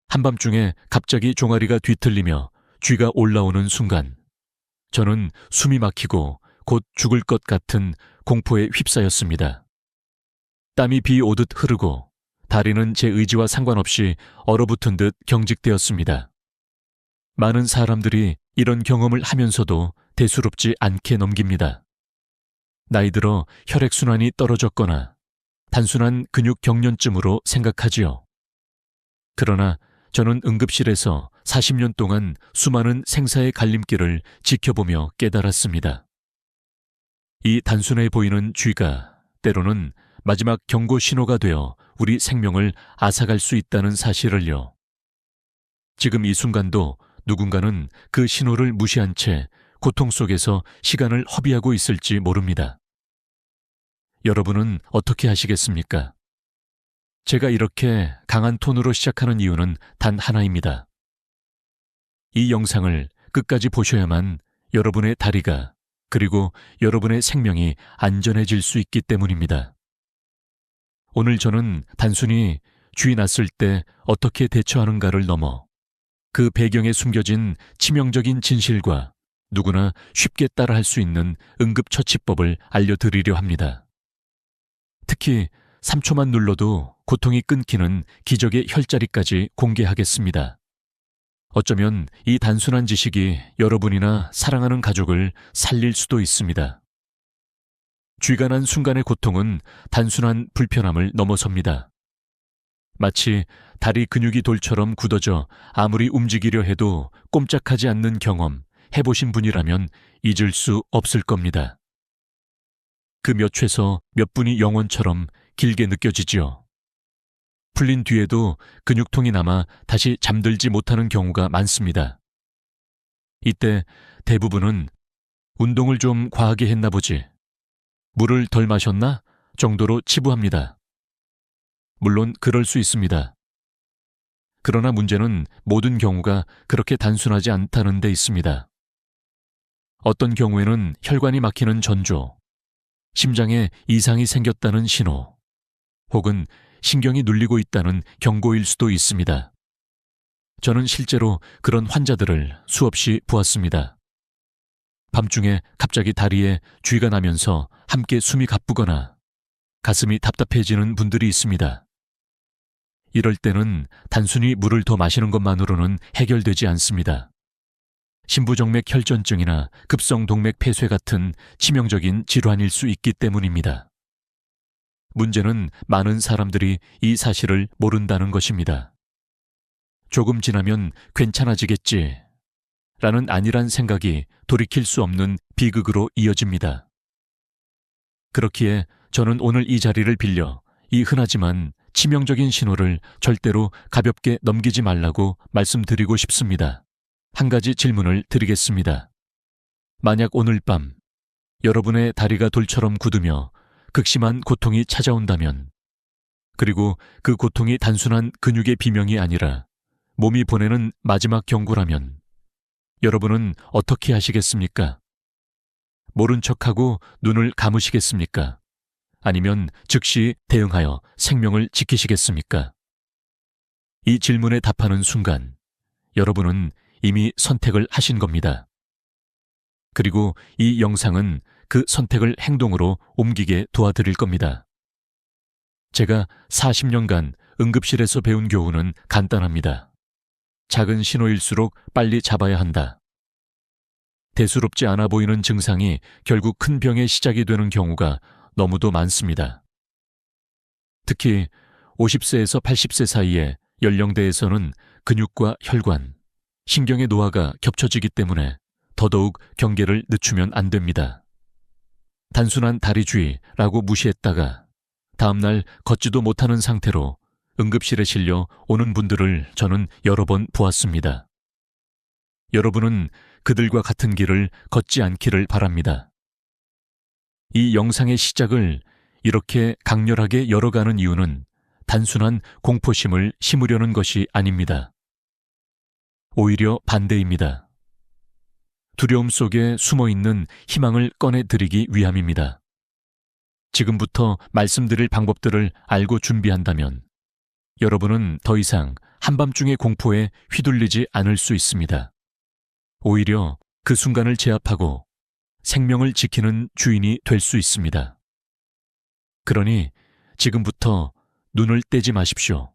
한밤중에 갑자기 종아리가 뒤틀리며 쥐가 올라오는 순간 저는 숨이 막히고 곧 죽을 것 같은 공포에 휩싸였습니다. 땀이 비 오듯 흐르고 다리는 제 의지와 상관없이 얼어붙은 듯 경직되었습니다. 많은 사람들이 이런 경험을 하면서도 대수롭지 않게 넘깁니다. 나이 들어 혈액순환이 떨어졌거나 단순한 근육 경련증으로 생각하지요. 그러나 저는 응급실에서 40년 동안 수많은 생사의 갈림길을 지켜보며 깨달았습니다. 이 단순해 보이는 쥐가 때로는 마지막 경고 신호가 되어 우리 생명을 앗아갈 수 있다는 사실을요. 지금 이 순간도 누군가는 그 신호를 무시한 채 고통 속에서 시간을 허비하고 있을지 모릅니다. 여러분은 어떻게 하시겠습니까? 제가 이렇게 강한 톤으로 시작하는 이유는 단 하나입니다. 이 영상을 끝까지 보셔야만 여러분의 다리가 그리고 여러분의 생명이 안전해질 수 있기 때문입니다. 오늘 저는 단순히 쥐 났을 때 어떻게 대처하는가를 넘어 그 배경에 숨겨진 치명적인 진실과 누구나 쉽게 따라할 수 있는 응급처치법을 알려드리려 합니다. 특히 3초만 눌러도 고통이 끊기는 기적의 혈자리까지 공개하겠습니다. 어쩌면 이 단순한 지식이 여러분이나 사랑하는 가족을 살릴 수도 있습니다. 쥐가 난 순간의 고통은 단순한 불편함을 넘어섭니다. 마치 다리 근육이 돌처럼 굳어져 아무리 움직이려 해도 꼼짝하지 않는 경험 해보신 분이라면 잊을 수 없을 겁니다. 그 몇 초에서 몇 분이 영원처럼 길게 느껴지지요. 풀린 뒤에도 근육통이 남아 다시 잠들지 못하는 경우가 많습니다. 이때 대부분은 운동을 좀 과하게 했나 보지, 물을 덜 마셨나 정도로 치부합니다. 물론 그럴 수 있습니다. 그러나 문제는 모든 경우가 그렇게 단순하지 않다는 데 있습니다. 어떤 경우에는 혈관이 막히는 전조, 심장에 이상이 생겼다는 신호, 혹은 신경이 눌리고 있다는 경고일 수도 있습니다. 저는 실제로 그런 환자들을 수없이 보았습니다. 밤중에 갑자기 다리에 쥐가 나면서 함께 숨이 가쁘거나 가슴이 답답해지는 분들이 있습니다. 이럴 때는 단순히 물을 더 마시는 것만으로는 해결되지 않습니다. 심부정맥 혈전증이나 급성동맥 폐쇄 같은 치명적인 질환일 수 있기 때문입니다. 문제는 많은 사람들이 이 사실을 모른다는 것입니다. 조금 지나면 괜찮아지겠지 라는 안일한 생각이 돌이킬 수 없는 비극으로 이어집니다. 그렇기에 저는 오늘 이 자리를 빌려 이 흔하지만 치명적인 신호를 절대로 가볍게 넘기지 말라고 말씀드리고 싶습니다. 한 가지 질문을 드리겠습니다. 만약 오늘 밤 여러분의 다리가 돌처럼 굳으며 극심한 고통이 찾아온다면, 그리고 그 고통이 단순한 근육의 비명이 아니라 몸이 보내는 마지막 경고라면 여러분은 어떻게 하시겠습니까? 모른 척하고 눈을 감으시겠습니까? 아니면 즉시 대응하여 생명을 지키시겠습니까? 이 질문에 답하는 순간 여러분은 이미 선택을 하신 겁니다. 그리고 이 영상은 그 선택을 행동으로 옮기게 도와드릴 겁니다. 제가 40년간 응급실에서 배운 교훈은 간단합니다. 작은 신호일수록 빨리 잡아야 한다. 대수롭지 않아 보이는 증상이 결국 큰 병의 시작이 되는 경우가 너무도 많습니다. 특히 50세에서 80세 사이의 연령대에서는 근육과 혈관, 신경의 노화가 겹쳐지기 때문에 더더욱 경계를 늦추면 안 됩니다. 단순한 다리쥐라고 무시했다가 다음날 걷지도 못하는 상태로 응급실에 실려 오는 분들을 저는 여러 번 보았습니다. 여러분은 그들과 같은 길을 걷지 않기를 바랍니다. 이 영상의 시작을 이렇게 강렬하게 열어가는 이유는 단순한 공포심을 심으려는 것이 아닙니다. 오히려 반대입니다. 두려움 속에 숨어있는 희망을 꺼내드리기 위함입니다. 지금부터 말씀드릴 방법들을 알고 준비한다면 여러분은 더 이상 한밤중의 공포에 휘둘리지 않을 수 있습니다. 오히려 그 순간을 제압하고 생명을 지키는 주인이 될 수 있습니다. 그러니 지금부터 눈을 떼지 마십시오.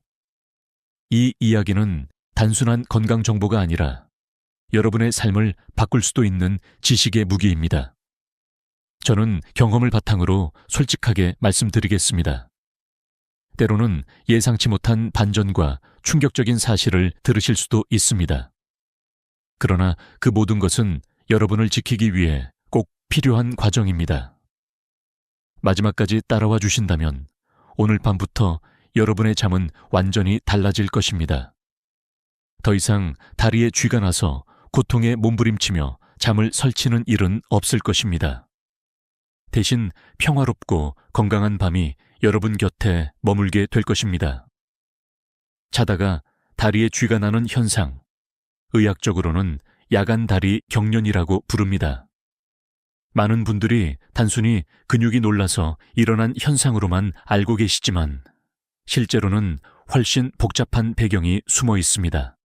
이 이야기는 단순한 건강 정보가 아니라 여러분의 삶을 바꿀 수도 있는 지식의 무기입니다. 저는 경험을 바탕으로 솔직하게 말씀드리겠습니다. 때로는 예상치 못한 반전과 충격적인 사실을 들으실 수도 있습니다. 그러나 그 모든 것은 여러분을 지키기 위해 꼭 필요한 과정입니다. 마지막까지 따라와 주신다면 오늘 밤부터 여러분의 잠은 완전히 달라질 것입니다. 더 이상 다리에 쥐가 나서 고통에 몸부림치며 잠을 설치는 일은 없을 것입니다. 대신 평화롭고 건강한 밤이 여러분 곁에 머물게 될 것입니다. 자다가 다리에 쥐가 나는 현상, 의학적으로는 야간 다리 경련이라고 부릅니다. 많은 분들이 단순히 근육이 놀라서 일어난 현상으로만 알고 계시지만 실제로는 훨씬 복잡한 배경이 숨어 있습니다.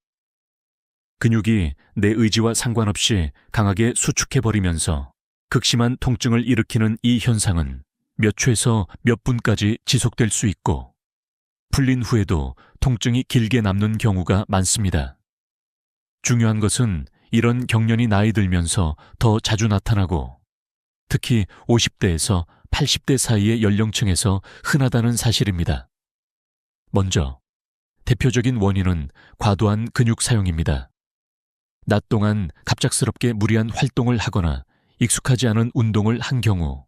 근육이 내 의지와 상관없이 강하게 수축해버리면서 극심한 통증을 일으키는 이 현상은 몇 초에서 몇 분까지 지속될 수 있고 풀린 후에도 통증이 길게 남는 경우가 많습니다. 중요한 것은 이런 경련이 나이 들면서 더 자주 나타나고 특히 50대에서 80대 사이의 연령층에서 흔하다는 사실입니다. 먼저 대표적인 원인은 과도한 근육 사용입니다. 낮 동안 갑작스럽게 무리한 활동을 하거나 익숙하지 않은 운동을 한 경우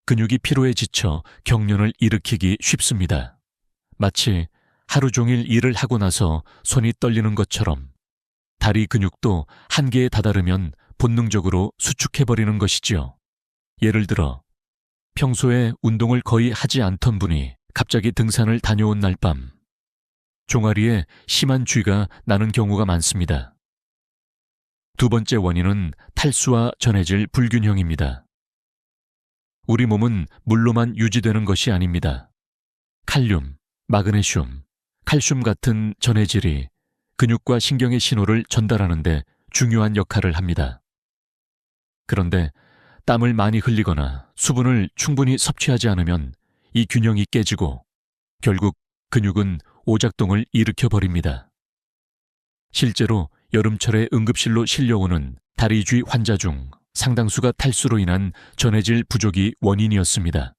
근육이 피로에 지쳐 경련을 일으키기 쉽습니다. 마치 하루 종일 일을 하고 나서 손이 떨리는 것처럼 다리 근육도 한계에 다다르면 본능적으로 수축해버리는 것이지요. 예를 들어 평소에 운동을 거의 하지 않던 분이 갑자기 등산을 다녀온 날 밤 종아리에 심한 쥐가 나는 경우가 많습니다. 두 번째 원인은 탈수와 전해질 불균형입니다. 우리 몸은 물로만 유지되는 것이 아닙니다. 칼륨, 마그네슘, 칼슘 같은 전해질이 근육과 신경의 신호를 전달하는 데 중요한 역할을 합니다. 그런데 땀을 많이 흘리거나 수분을 충분히 섭취하지 않으면 이 균형이 깨지고 결국 근육은 오작동을 일으켜버립니다. 실제로 여름철에 응급실로 실려오는 다리쥐 환자 중 상당수가 탈수로 인한 전해질 부족이 원인이었습니다.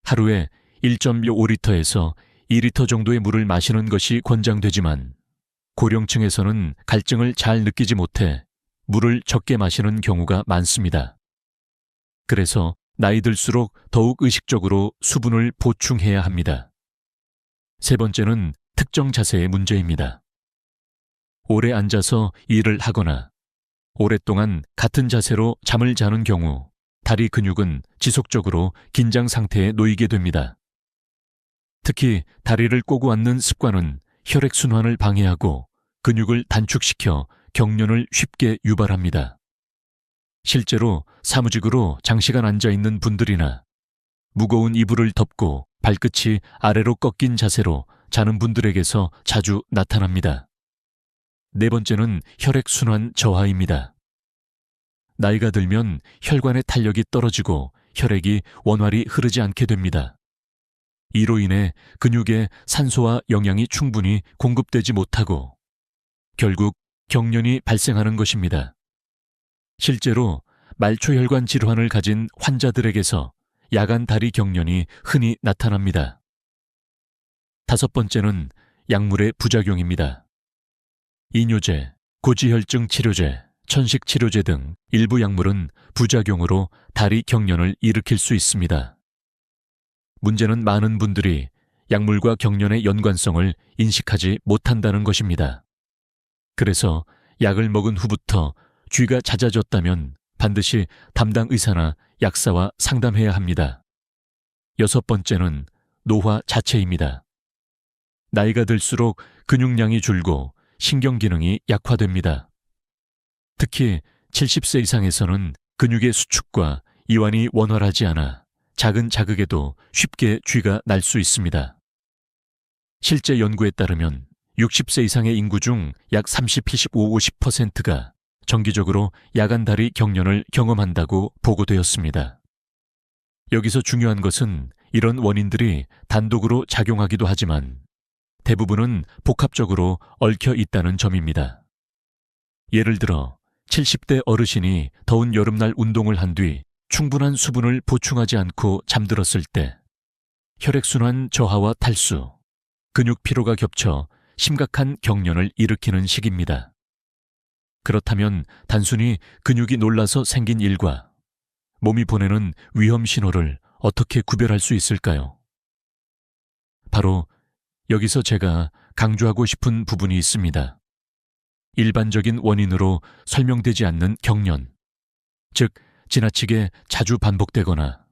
하루에 1.5리터에서 2리터 정도의 물을 마시는 것이 권장되지만 고령층에서는 갈증을 잘 느끼지 못해 물을 적게 마시는 경우가 많습니다. 그래서 나이 들수록 더욱 의식적으로 수분을 보충해야 합니다. 세 번째는 특정 자세의 문제입니다. 오래 앉아서 일을 하거나 오랫동안 같은 자세로 잠을 자는 경우 다리 근육은 지속적으로 긴장 상태에 놓이게 됩니다. 특히 다리를 꼬고 앉는 습관은 혈액순환을 방해하고 근육을 단축시켜 경련을 쉽게 유발합니다. 실제로 사무직으로 장시간 앉아있는 분들이나 무거운 이불을 덮고 발끝이 아래로 꺾인 자세로 자는 분들에게서 자주 나타납니다. 네 번째는 혈액순환 저하입니다. 나이가 들면 혈관의 탄력이 떨어지고 혈액이 원활히 흐르지 않게 됩니다. 이로 인해 근육에 산소와 영양이 충분히 공급되지 못하고 결국 경련이 발생하는 것입니다. 실제로 말초혈관 질환을 가진 환자들에게서 야간 다리 경련이 흔히 나타납니다. 다섯 번째는 약물의 부작용입니다. 이뇨제, 고지혈증 치료제, 천식 치료제 등 일부 약물은 부작용으로 다리 경련을 일으킬 수 있습니다. 문제는 많은 분들이 약물과 경련의 연관성을 인식하지 못한다는 것입니다. 그래서 약을 먹은 후부터 쥐가 잦아졌다면 반드시 담당 의사나 약사와 상담해야 합니다. 여섯 번째는 노화 자체입니다. 나이가 들수록 근육량이 줄고 신경 기능이 약화됩니다. 특히 70세 이상에서는 근육의 수축과 이완이 원활하지 않아 작은 자극에도 쉽게 쥐가 날 수 있습니다. 실제 연구에 따르면 60세 이상의 인구 중 약 30, 75, 50%가 정기적으로 야간 다리 경련을 경험한다고 보고되었습니다. 여기서 중요한 것은 이런 원인들이 단독으로 작용하기도 하지만 대부분은 복합적으로 얽혀 있다는 점입니다. 예를 들어 70대 어르신이 더운 여름날 운동을 한 뒤 충분한 수분을 보충하지 않고 잠들었을 때 혈액순환 저하와 탈수, 근육 피로가 겹쳐 심각한 경련을 일으키는 시기입니다. 그렇다면 단순히 근육이 놀라서 생긴 일과 몸이 보내는 위험 신호를 어떻게 구별할 수 있을까요? 바로 여기서 제가 강조하고 싶은 부분이 있습니다. 일반적인 원인으로 설명되지 않는 경련, 즉 지나치게 자주 반복되거나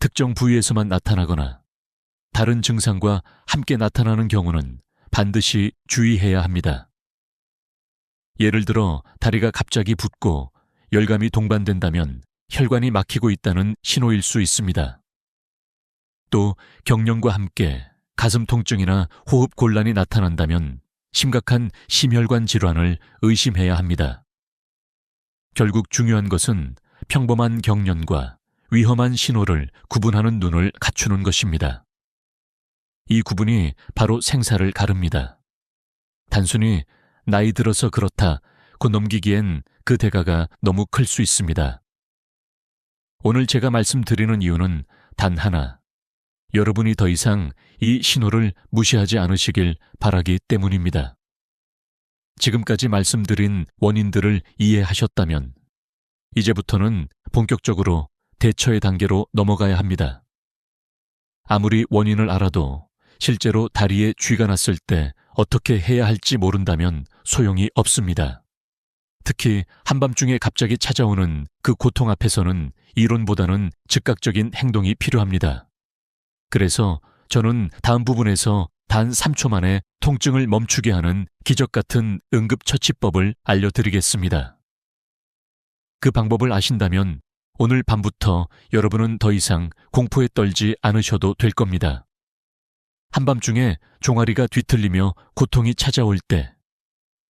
특정 부위에서만 나타나거나 다른 증상과 함께 나타나는 경우는 반드시 주의해야 합니다. 예를 들어 다리가 갑자기 붓고 열감이 동반된다면 혈관이 막히고 있다는 신호일 수 있습니다. 또 경련과 함께 가슴 통증이나 호흡 곤란이 나타난다면 심각한 심혈관 질환을 의심해야 합니다. 결국 중요한 것은 평범한 경련과 위험한 신호를 구분하는 눈을 갖추는 것입니다. 이 구분이 바로 생사를 가릅니다. 단순히 나이 들어서 그렇다고 넘기기엔 그 대가가 너무 클 수 있습니다. 오늘 제가 말씀드리는 이유는 단 하나, 여러분이 더 이상 이 신호를 무시하지 않으시길 바라기 때문입니다. 지금까지 말씀드린 원인들을 이해하셨다면 이제부터는 본격적으로 대처의 단계로 넘어가야 합니다. 아무리 원인을 알아도 실제로 다리에 쥐가 났을 때 어떻게 해야 할지 모른다면 소용이 없습니다. 특히 한밤중에 갑자기 찾아오는 그 고통 앞에서는 이론보다는 즉각적인 행동이 필요합니다. 그래서 저는 다음 부분에서 단 3초 만에 통증을 멈추게 하는 기적 같은 응급처치법을 알려드리겠습니다. 그 방법을 아신다면 오늘 밤부터 여러분은 더 이상 공포에 떨지 않으셔도 될 겁니다. 한밤중에 종아리가 뒤틀리며 고통이 찾아올 때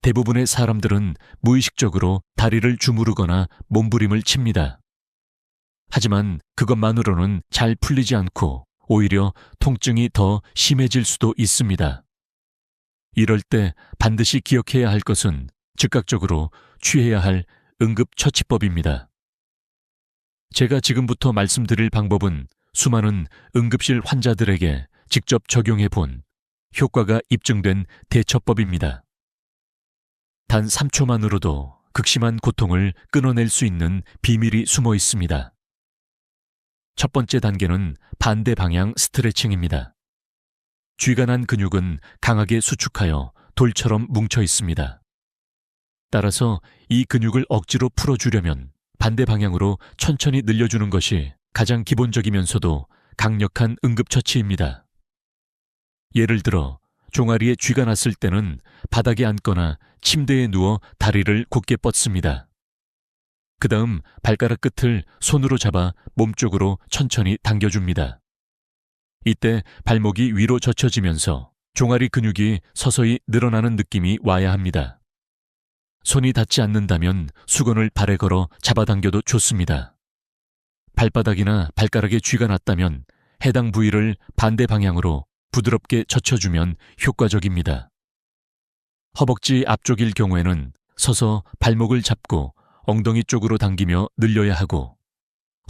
대부분의 사람들은 무의식적으로 다리를 주무르거나 몸부림을 칩니다. 하지만 그것만으로는 잘 풀리지 않고 오히려 통증이 더 심해질 수도 있습니다. 이럴 때 반드시 기억해야 할 것은 즉각적으로 취해야 할 응급처치법입니다. 제가 지금부터 말씀드릴 방법은 수많은 응급실 환자들에게 직접 적용해 본 효과가 입증된 대처법입니다. 단 3초만으로도 극심한 고통을 끊어낼 수 있는 비밀이 숨어 있습니다. 첫 번째 단계는 반대 방향 스트레칭입니다. 쥐가 난 근육은 강하게 수축하여 돌처럼 뭉쳐 있습니다. 따라서 이 근육을 억지로 풀어주려면 반대 방향으로 천천히 늘려주는 것이 가장 기본적이면서도 강력한 응급처치입니다. 예를 들어 종아리에 쥐가 났을 때는 바닥에 앉거나 침대에 누워 다리를 곧게 뻗습니다. 그 다음 발가락 끝을 손으로 잡아 몸쪽으로 천천히 당겨줍니다. 이때 발목이 위로 젖혀지면서 종아리 근육이 서서히 늘어나는 느낌이 와야 합니다. 손이 닿지 않는다면 수건을 발에 걸어 잡아당겨도 좋습니다. 발바닥이나 발가락에 쥐가 났다면 해당 부위를 반대 방향으로 부드럽게 젖혀주면 효과적입니다. 허벅지 앞쪽일 경우에는 서서 발목을 잡고 엉덩이 쪽으로 당기며 늘려야 하고,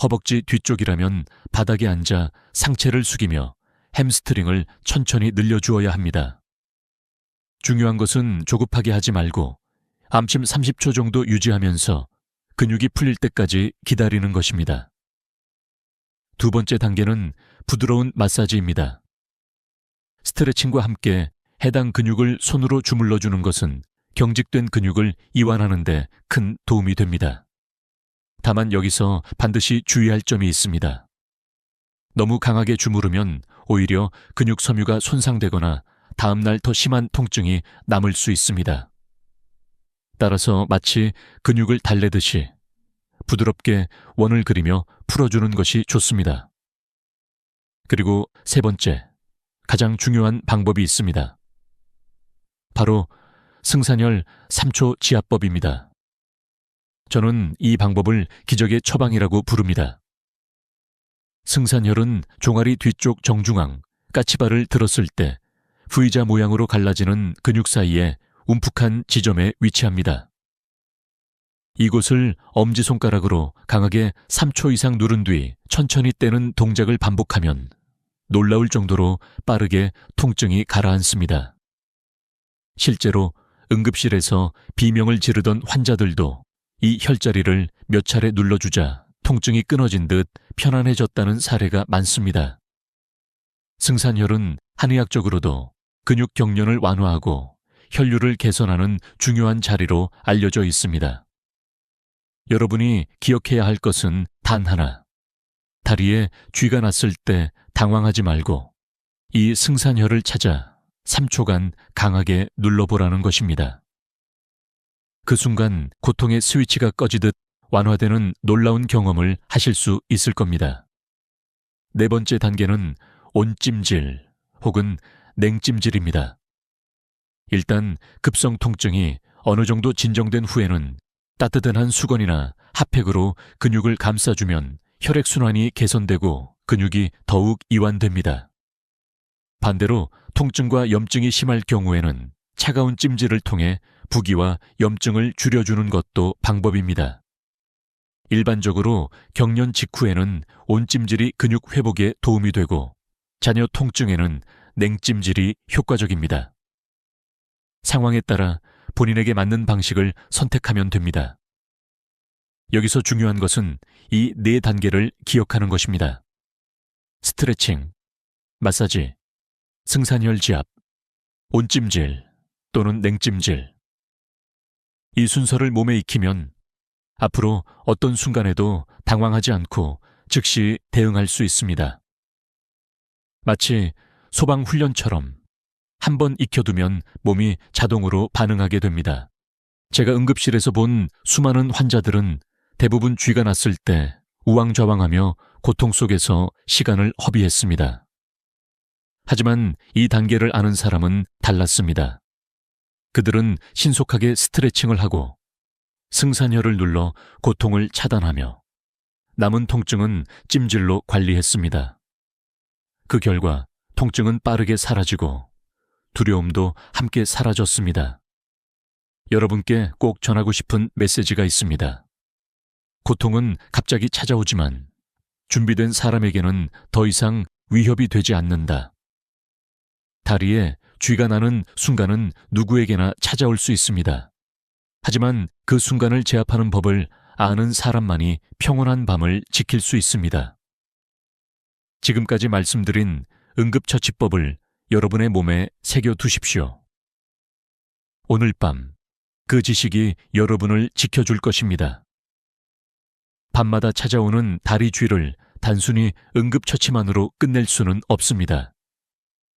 허벅지 뒤쪽이라면 바닥에 앉아 상체를 숙이며 햄스트링을 천천히 늘려주어야 합니다. 중요한 것은 조급하게 하지 말고 암침 30초 정도 유지하면서 근육이 풀릴 때까지 기다리는 것입니다. 두 번째 단계는 부드러운 마사지입니다. 스트레칭과 함께 해당 근육을 손으로 주물러주는 것은 경직된 근육을 이완하는 데 큰 도움이 됩니다. 다만 여기서 반드시 주의할 점이 있습니다. 너무 강하게 주무르면 오히려 근육 섬유가 손상되거나 다음날 더 심한 통증이 남을 수 있습니다. 따라서 마치 근육을 달래듯이 부드럽게 원을 그리며 풀어주는 것이 좋습니다. 그리고 세 번째, 가장 중요한 방법이 있습니다. 바로 승산혈 3초 지압법입니다. 저는 이 방법을 기적의 처방이라고 부릅니다. 승산혈은 종아리 뒤쪽 정중앙, 까치발을 들었을 때 V자 모양으로 갈라지는 근육 사이에 움푹한 지점에 위치합니다. 이곳을 엄지손가락으로 강하게 3초 이상 누른 뒤 천천히 떼는 동작을 반복하면 놀라울 정도로 빠르게 통증이 가라앉습니다. 실제로 응급실에서 비명을 지르던 환자들도 이 혈자리를 몇 차례 눌러주자 통증이 끊어진 듯 편안해졌다는 사례가 많습니다. 승산혈은 한의학적으로도 근육 경련을 완화하고 혈류를 개선하는 중요한 자리로 알려져 있습니다. 여러분이 기억해야 할 것은 단 하나. 다리에 쥐가 났을 때 당황하지 말고 이 승산혈을 찾아 3초간 강하게 눌러보라는 것입니다. 그 순간 고통의 스위치가 꺼지듯 완화되는 놀라운 경험을 하실 수 있을 겁니다. 네 번째 단계는 온찜질 혹은 냉찜질입니다. 일단 급성 통증이 어느 정도 진정된 후에는 따뜻한 수건이나 핫팩으로 근육을 감싸주면 혈액순환이 개선되고 근육이 더욱 이완됩니다. 반대로 통증과 염증이 심할 경우에는 차가운 찜질을 통해 부기와 염증을 줄여주는 것도 방법입니다. 일반적으로 경련 직후에는 온찜질이 근육 회복에 도움이 되고 잔여 통증에는 냉찜질이 효과적입니다. 상황에 따라 본인에게 맞는 방식을 선택하면 됩니다. 여기서 중요한 것은 이 네 단계를 기억하는 것입니다. 스트레칭, 마사지, 승산혈 지압, 온찜질 또는 냉찜질. 이 순서를 몸에 익히면 앞으로 어떤 순간에도 당황하지 않고 즉시 대응할 수 있습니다. 마치 소방훈련처럼 한 번 익혀두면 몸이 자동으로 반응하게 됩니다. 제가 응급실에서 본 수많은 환자들은 대부분 쥐가 났을 때 우왕좌왕하며 고통 속에서 시간을 허비했습니다. 하지만 이 단계를 아는 사람은 달랐습니다. 그들은 신속하게 스트레칭을 하고 승산혈을 눌러 고통을 차단하며 남은 통증은 찜질로 관리했습니다. 그 결과 통증은 빠르게 사라지고 두려움도 함께 사라졌습니다. 여러분께 꼭 전하고 싶은 메시지가 있습니다. 고통은 갑자기 찾아오지만 준비된 사람에게는 더 이상 위협이 되지 않는다. 다리에 쥐가 나는 순간은 누구에게나 찾아올 수 있습니다. 하지만 그 순간을 제압하는 법을 아는 사람만이 평온한 밤을 지킬 수 있습니다. 지금까지 말씀드린 응급처치법을 여러분의 몸에 새겨두십시오. 오늘 밤 그 지식이 여러분을 지켜줄 것입니다. 밤마다 찾아오는 다리 쥐를 단순히 응급처치만으로 끝낼 수는 없습니다.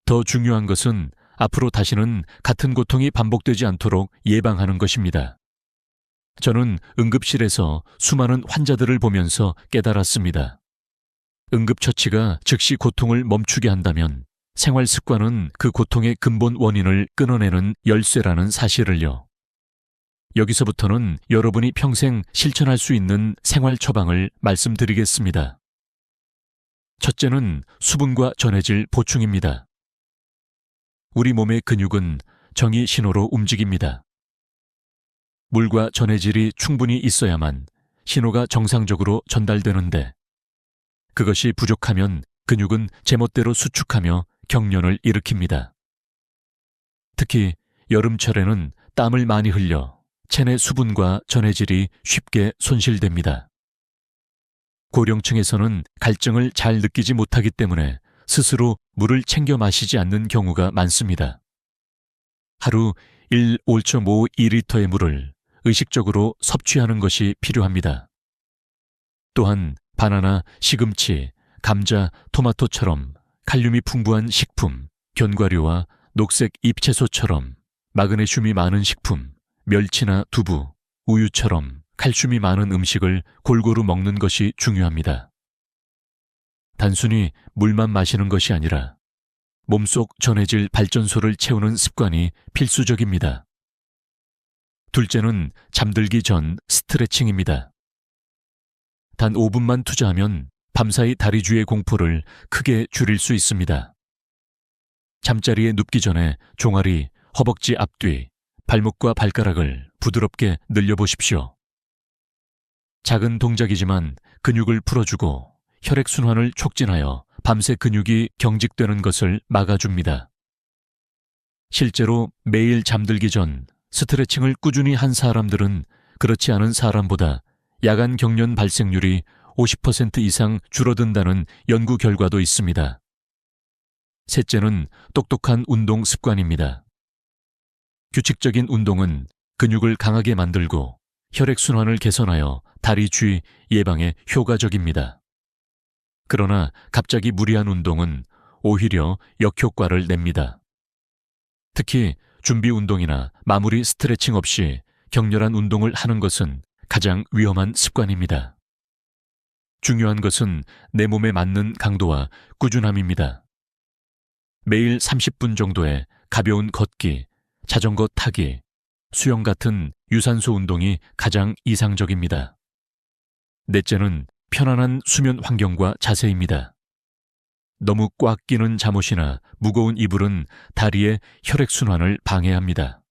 더 중요한 것은 앞으로 다시는 같은 고통이 반복되지 않도록 예방하는 것입니다. 저는 응급실에서 수많은 환자들을 보면서 깨달았습니다. 응급처치가 즉시 고통을 멈추게 한다면 생활 습관은 그 고통의 근본 원인을 끊어내는 열쇠라는 사실을요. 여기서부터는 여러분이 평생 실천할 수 있는 생활 처방을 말씀드리겠습니다. 첫째는 수분과 전해질 보충입니다. 우리 몸의 근육은 정이 신호로 움직입니다. 물과 전해질이 충분히 있어야만 신호가 정상적으로 전달되는데 그것이 부족하면 근육은 제멋대로 수축하며 경련을 일으킵니다. 특히 여름철에는 땀을 많이 흘려 체내 수분과 전해질이 쉽게 손실됩니다. 고령층에서는 갈증을 잘 느끼지 못하기 때문에 스스로 물을 챙겨 마시지 않는 경우가 많습니다. 하루 1.5리터의 물을 의식적으로 섭취하는 것이 필요합니다. 또한 바나나, 시금치, 감자, 토마토처럼 칼륨이 풍부한 식품, 견과류와 녹색 잎채소처럼 마그네슘이 많은 식품, 멸치나 두부, 우유처럼 칼슘이 많은 음식을 골고루 먹는 것이 중요합니다. 단순히 물만 마시는 것이 아니라 몸속 전해질 발전소를 채우는 습관이 필수적입니다. 둘째는 잠들기 전 스트레칭입니다. 단 5분만 투자하면 밤사이 다리 주의 공포를 크게 줄일 수 있습니다. 잠자리에 눕기 전에 종아리, 허벅지 앞뒤, 발목과 발가락을 부드럽게 늘려보십시오. 작은 동작이지만 근육을 풀어주고 혈액순환을 촉진하여 밤새 근육이 경직되는 것을 막아줍니다. 실제로 매일 잠들기 전 스트레칭을 꾸준히 한 사람들은 그렇지 않은 사람보다 야간 경련 발생률이 50% 이상 줄어든다는 연구 결과도 있습니다. 셋째는 똑똑한 운동 습관입니다. 규칙적인 운동은 근육을 강하게 만들고 혈액순환을 개선하여 다리 쥐 예방에 효과적입니다. 그러나 갑자기 무리한 운동은 오히려 역효과를 냅니다. 특히 준비 운동이나 마무리 스트레칭 없이 격렬한 운동을 하는 것은 가장 위험한 습관입니다. 중요한 것은 내 몸에 맞는 강도와 꾸준함입니다. 매일 30분 정도의 가벼운 걷기, 자전거 타기, 수영 같은 유산소 운동이 가장 이상적입니다. 넷째는 편안한 수면 환경과 자세입니다. 너무 꽉 끼는 잠옷이나 무거운 이불은 다리의 혈액순환을 방해합니다.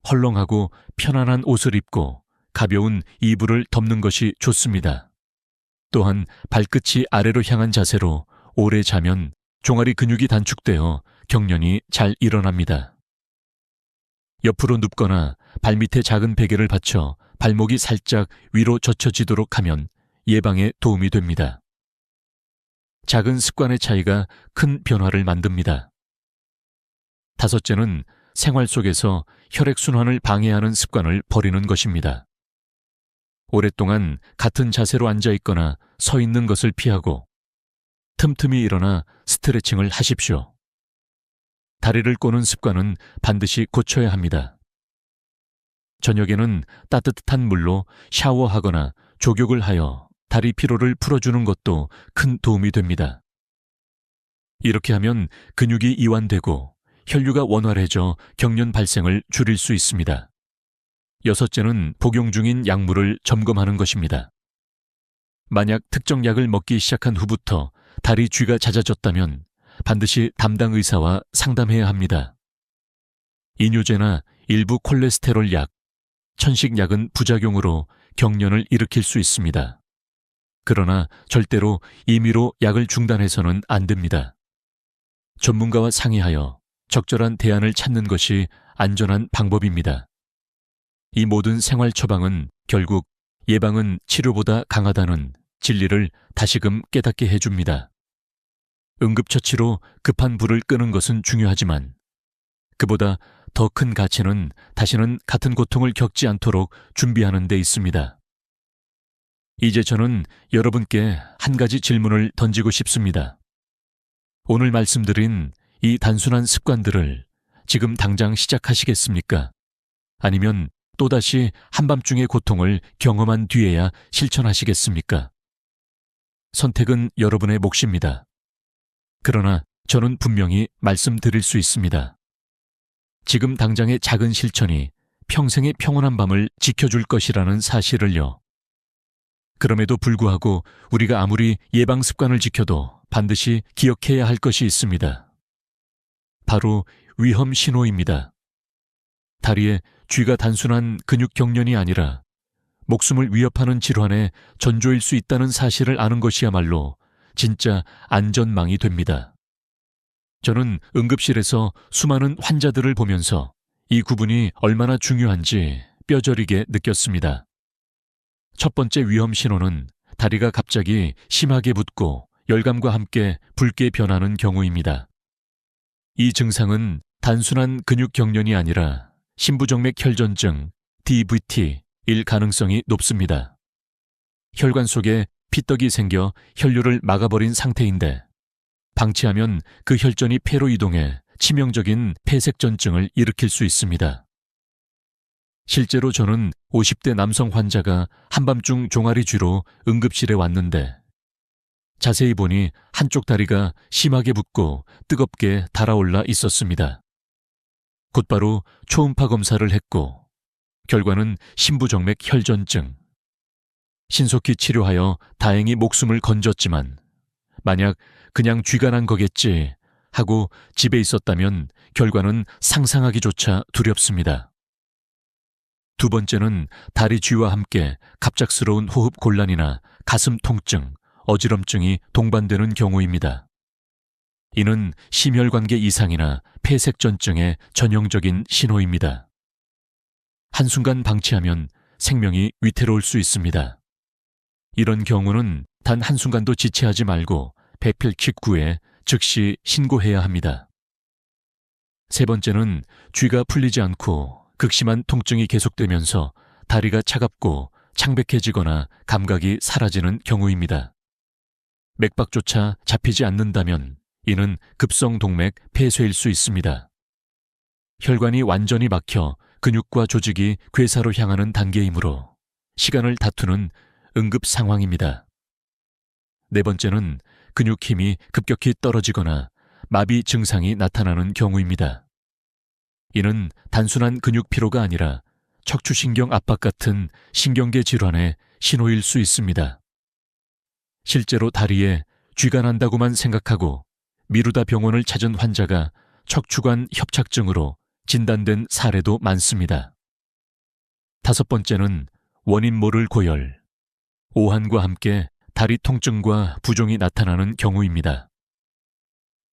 헐렁하고 편안한 옷을 입고 가벼운 이불을 덮는 것이 좋습니다. 또한 발끝이 아래로 향한 자세로 오래 자면 종아리 근육이 단축되어 경련이 잘 일어납니다. 옆으로 눕거나 발밑에 작은 베개를 받쳐 발목이 살짝 위로 젖혀지도록 하면 예방에 도움이 됩니다. 작은 습관의 차이가 큰 변화를 만듭니다. 다섯째는 생활 속에서 혈액순환을 방해하는 습관을 버리는 것입니다. 오랫동안 같은 자세로 앉아 있거나 서 있는 것을 피하고 틈틈이 일어나 스트레칭을 하십시오. 다리를 꼬는 습관은 반드시 고쳐야 합니다. 저녁에는 따뜻한 물로 샤워하거나 족욕을 하여 다리 피로를 풀어주는 것도 큰 도움이 됩니다. 이렇게 하면 근육이 이완되고 혈류가 원활해져 경련 발생을 줄일 수 있습니다. 여섯째는 복용 중인 약물을 점검하는 것입니다. 만약 특정 약을 먹기 시작한 후부터 다리 쥐가 잦아졌다면 반드시 담당 의사와 상담해야 합니다. 이뇨제나 일부 콜레스테롤 약, 천식약은 부작용으로 경련을 일으킬 수 있습니다. 그러나 절대로 임의로 약을 중단해서는 안 됩니다. 전문가와 상의하여 적절한 대안을 찾는 것이 안전한 방법입니다. 이 모든 생활 처방은 결국 예방은 치료보다 강하다는 진리를 다시금 깨닫게 해줍니다. 응급처치로 급한 불을 끄는 것은 중요하지만 그보다 더 큰 가치는 다시는 같은 고통을 겪지 않도록 준비하는 데 있습니다. 이제 저는 여러분께 한 가지 질문을 던지고 싶습니다. 오늘 말씀드린 이 단순한 습관들을 지금 당장 시작하시겠습니까? 아니면 또다시 한밤중의 고통을 경험한 뒤에야 실천하시겠습니까? 선택은 여러분의 몫입니다. 그러나 저는 분명히 말씀드릴 수 있습니다. 지금 당장의 작은 실천이 평생의 평온한 밤을 지켜줄 것이라는 사실을요. 그럼에도 불구하고 우리가 아무리 예방 습관을 지켜도 반드시 기억해야 할 것이 있습니다. 바로 위험 신호입니다. 다리에 쥐가 단순한 근육 경련이 아니라 목숨을 위협하는 질환의 전조일 수 있다는 사실을 아는 것이야말로 진짜 안전망이 됩니다. 저는 응급실에서 수많은 환자들을 보면서 이 구분이 얼마나 중요한지 뼈저리게 느꼈습니다. 첫 번째 위험 신호는 다리가 갑자기 심하게 붓고 열감과 함께 붉게 변하는 경우입니다. 이 증상은 단순한 근육 경련이 아니라 심부정맥 혈전증 DVT일 가능성이 높습니다. 혈관 속에 피떡이 생겨 혈류를 막아버린 상태인데 방치하면 그 혈전이 폐로 이동해 치명적인 폐색전증을 일으킬 수 있습니다. 실제로 저는 50대 남성 환자가 한밤중 종아리 쥐로 응급실에 왔는데 자세히 보니 한쪽 다리가 심하게 붓고 뜨겁게 달아올라 있었습니다. 곧바로 초음파 검사를 했고 결과는 심부정맥 혈전증. 신속히 치료하여 다행히 목숨을 건졌지만 만약 그냥 쥐가 난 거겠지 하고 집에 있었다면 결과는 상상하기조차 두렵습니다. 두 번째는 다리 쥐와 함께 갑작스러운 호흡 곤란이나 가슴 통증, 어지럼증이 동반되는 경우입니다. 이는 심혈관계 이상이나 폐색전증의 전형적인 신호입니다. 한순간 방치하면 생명이 위태로울 수 있습니다. 이런 경우는 단 한순간도 지체하지 말고 배필킥 구에 즉시 신고해야 합니다. 세 번째는 쥐가 풀리지 않고 극심한 통증이 계속되면서 다리가 차갑고 창백해지거나 감각이 사라지는 경우입니다. 맥박조차 잡히지 않는다면 이는 급성동맥 폐쇄일 수 있습니다. 혈관이 완전히 막혀 근육과 조직이 괴사로 향하는 단계이므로 시간을 다투는 응급 상황입니다. 네 번째는 근육 힘이 급격히 떨어지거나 마비 증상이 나타나는 경우입니다. 이는 단순한 근육 피로가 아니라 척추신경 압박 같은 신경계 질환의 신호일 수 있습니다. 실제로 다리에 쥐가 난다고만 생각하고 미루다 병원을 찾은 환자가 척추관 협착증으로 진단된 사례도 많습니다. 다섯 번째는 원인 모를 고열, 오한과 함께 다리 통증과 부종이 나타나는 경우입니다.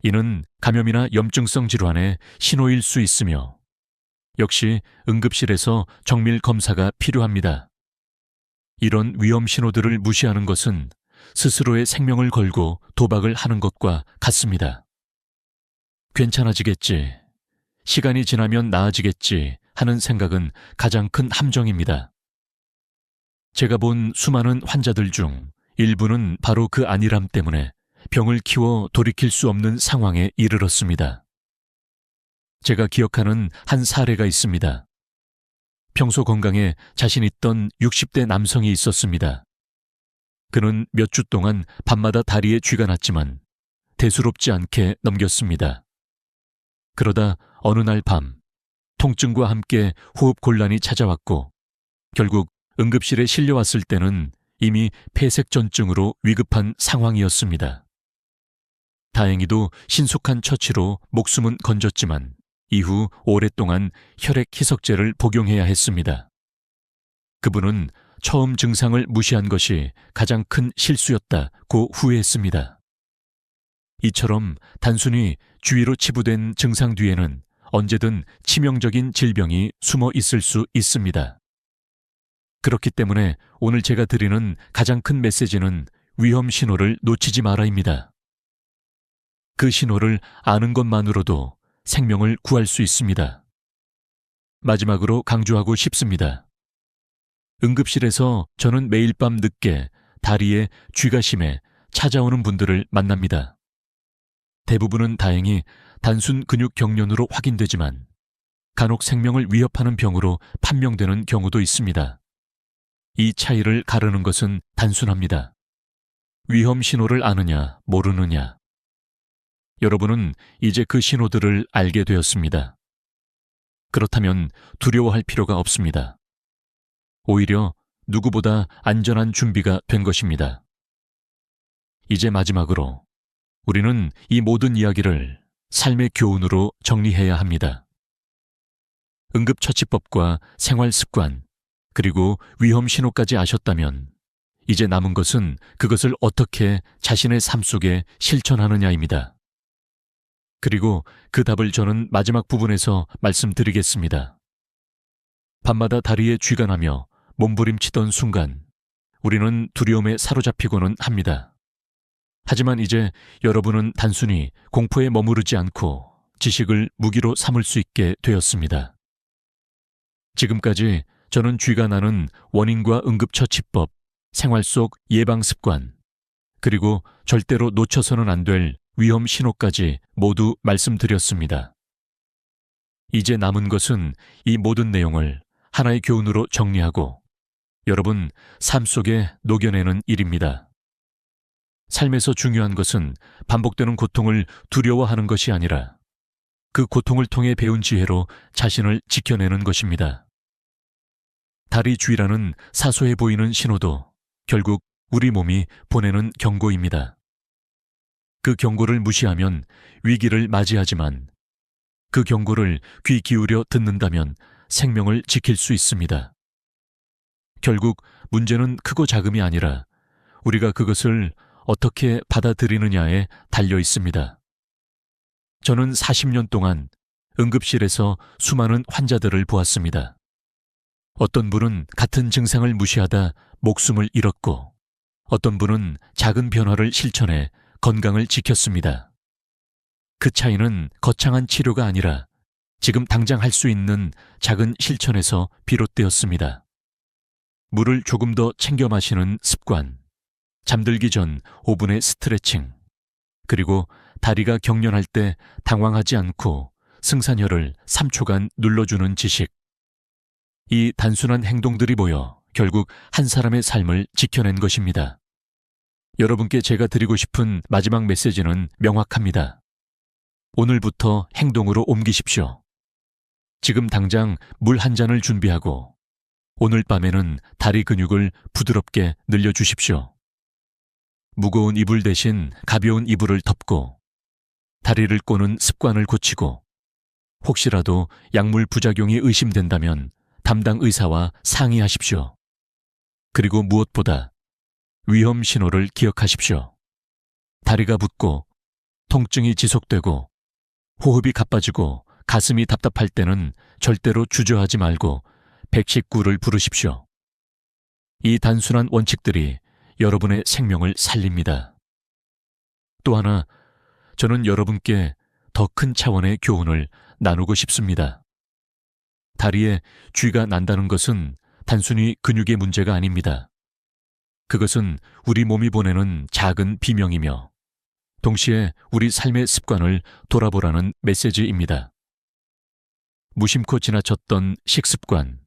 이는 감염이나 염증성 질환의 신호일 수 있으며 역시 응급실에서 정밀 검사가 필요합니다. 이런 위험 신호들을 무시하는 것은 스스로의 생명을 걸고 도박을 하는 것과 같습니다. 괜찮아지겠지, 시간이 지나면 나아지겠지 하는 생각은 가장 큰 함정입니다. 제가 본 수많은 환자들 중 일부는 바로 그 안일함 때문에 병을 키워 돌이킬 수 없는 상황에 이르렀습니다. 제가 기억하는 한 사례가 있습니다. 평소 건강에 자신 있던 60대 남성이 있었습니다. 그는 몇 주 동안 밤마다 다리에 쥐가 났지만 대수롭지 않게 넘겼습니다. 그러다 어느 날 밤, 통증과 함께 호흡 곤란이 찾아왔고 결국 응급실에 실려왔을 때는 이미 폐색전증으로 위급한 상황이었습니다. 다행히도 신속한 처치로 목숨은 건졌지만 이후 오랫동안 혈액 희석제를 복용해야 했습니다. 그분은 처음 증상을 무시한 것이 가장 큰 실수였다고 후회했습니다. 이처럼 단순히 주위로 치부된 증상 뒤에는 언제든 치명적인 질병이 숨어 있을 수 있습니다. 그렇기 때문에 오늘 제가 드리는 가장 큰 메시지는 위험 신호를 놓치지 마라입니다. 그 신호를 아는 것만으로도 생명을 구할 수 있습니다. 마지막으로 강조하고 싶습니다. 응급실에서 저는 매일 밤 늦게 다리에 쥐가 심해 찾아오는 분들을 만납니다. 대부분은 다행히 단순 근육 경련으로 확인되지만 간혹 생명을 위협하는 병으로 판명되는 경우도 있습니다. 이 차이를 가르는 것은 단순합니다. 위험 신호를 아느냐, 모르느냐. 여러분은 이제 그 신호들을 알게 되었습니다. 그렇다면 두려워할 필요가 없습니다. 오히려 누구보다 안전한 준비가 된 것입니다. 이제 마지막으로 우리는 이 모든 이야기를 삶의 교훈으로 정리해야 합니다. 응급처치법과 생활습관, 그리고 위험 신호까지 아셨다면 이제 남은 것은 그것을 어떻게 자신의 삶 속에 실천하느냐입니다. 그리고 그 답을 저는 마지막 부분에서 말씀드리겠습니다. 밤마다 다리에 쥐가 나며 몸부림치던 순간 우리는 두려움에 사로잡히고는 합니다. 하지만 이제 여러분은 단순히 공포에 머무르지 않고 지식을 무기로 삼을 수 있게 되었습니다. 지금까지 저는 쥐가 나는 원인과 응급처치법, 생활 속 예방습관, 그리고 절대로 놓쳐서는 안 될 위험 신호까지 모두 말씀드렸습니다. 이제 남은 것은 이 모든 내용을 하나의 교훈으로 정리하고 여러분 삶 속에 녹여내는 일입니다. 삶에서 중요한 것은 반복되는 고통을 두려워하는 것이 아니라 그 고통을 통해 배운 지혜로 자신을 지켜내는 것입니다. 다리 쥐라는 사소해 보이는 신호도 결국 우리 몸이 보내는 경고입니다. 그 경고를 무시하면 위기를 맞이하지만 그 경고를 귀 기울여 듣는다면 생명을 지킬 수 있습니다. 결국 문제는 크고 작음이 아니라 우리가 그것을 어떻게 받아들이느냐에 달려 있습니다. 저는 40년 동안 응급실에서 수많은 환자들을 보았습니다. 어떤 분은 같은 증상을 무시하다 목숨을 잃었고 어떤 분은 작은 변화를 실천해 건강을 지켰습니다. 그 차이는 거창한 치료가 아니라 지금 당장 할 수 있는 작은 실천에서 비롯되었습니다. 물을 조금 더 챙겨 마시는 습관, 잠들기 전 5분의 스트레칭, 그리고 다리가 경련할 때 당황하지 않고 승산혈을 3초간 눌러주는 지식. 이 단순한 행동들이 모여 결국 한 사람의 삶을 지켜낸 것입니다. 여러분께 제가 드리고 싶은 마지막 메시지는 명확합니다. 오늘부터 행동으로 옮기십시오. 지금 당장 물 한 잔을 준비하고 오늘 밤에는 다리 근육을 부드럽게 늘려주십시오. 무거운 이불 대신 가벼운 이불을 덮고 다리를 꼬는 습관을 고치고 혹시라도 약물 부작용이 의심된다면 담당 의사와 상의하십시오. 그리고 무엇보다 위험 신호를 기억하십시오. 다리가 붓고 통증이 지속되고 호흡이 가빠지고 가슴이 답답할 때는 절대로 주저하지 말고 119를 부르십시오. 이 단순한 원칙들이 여러분의 생명을 살립니다. 또 하나, 저는 여러분께 더 큰 차원의 교훈을 나누고 싶습니다. 다리에 쥐가 난다는 것은 단순히 근육의 문제가 아닙니다. 그것은 우리 몸이 보내는 작은 비명이며 동시에 우리 삶의 습관을 돌아보라는 메시지입니다. 무심코 지나쳤던 식습관,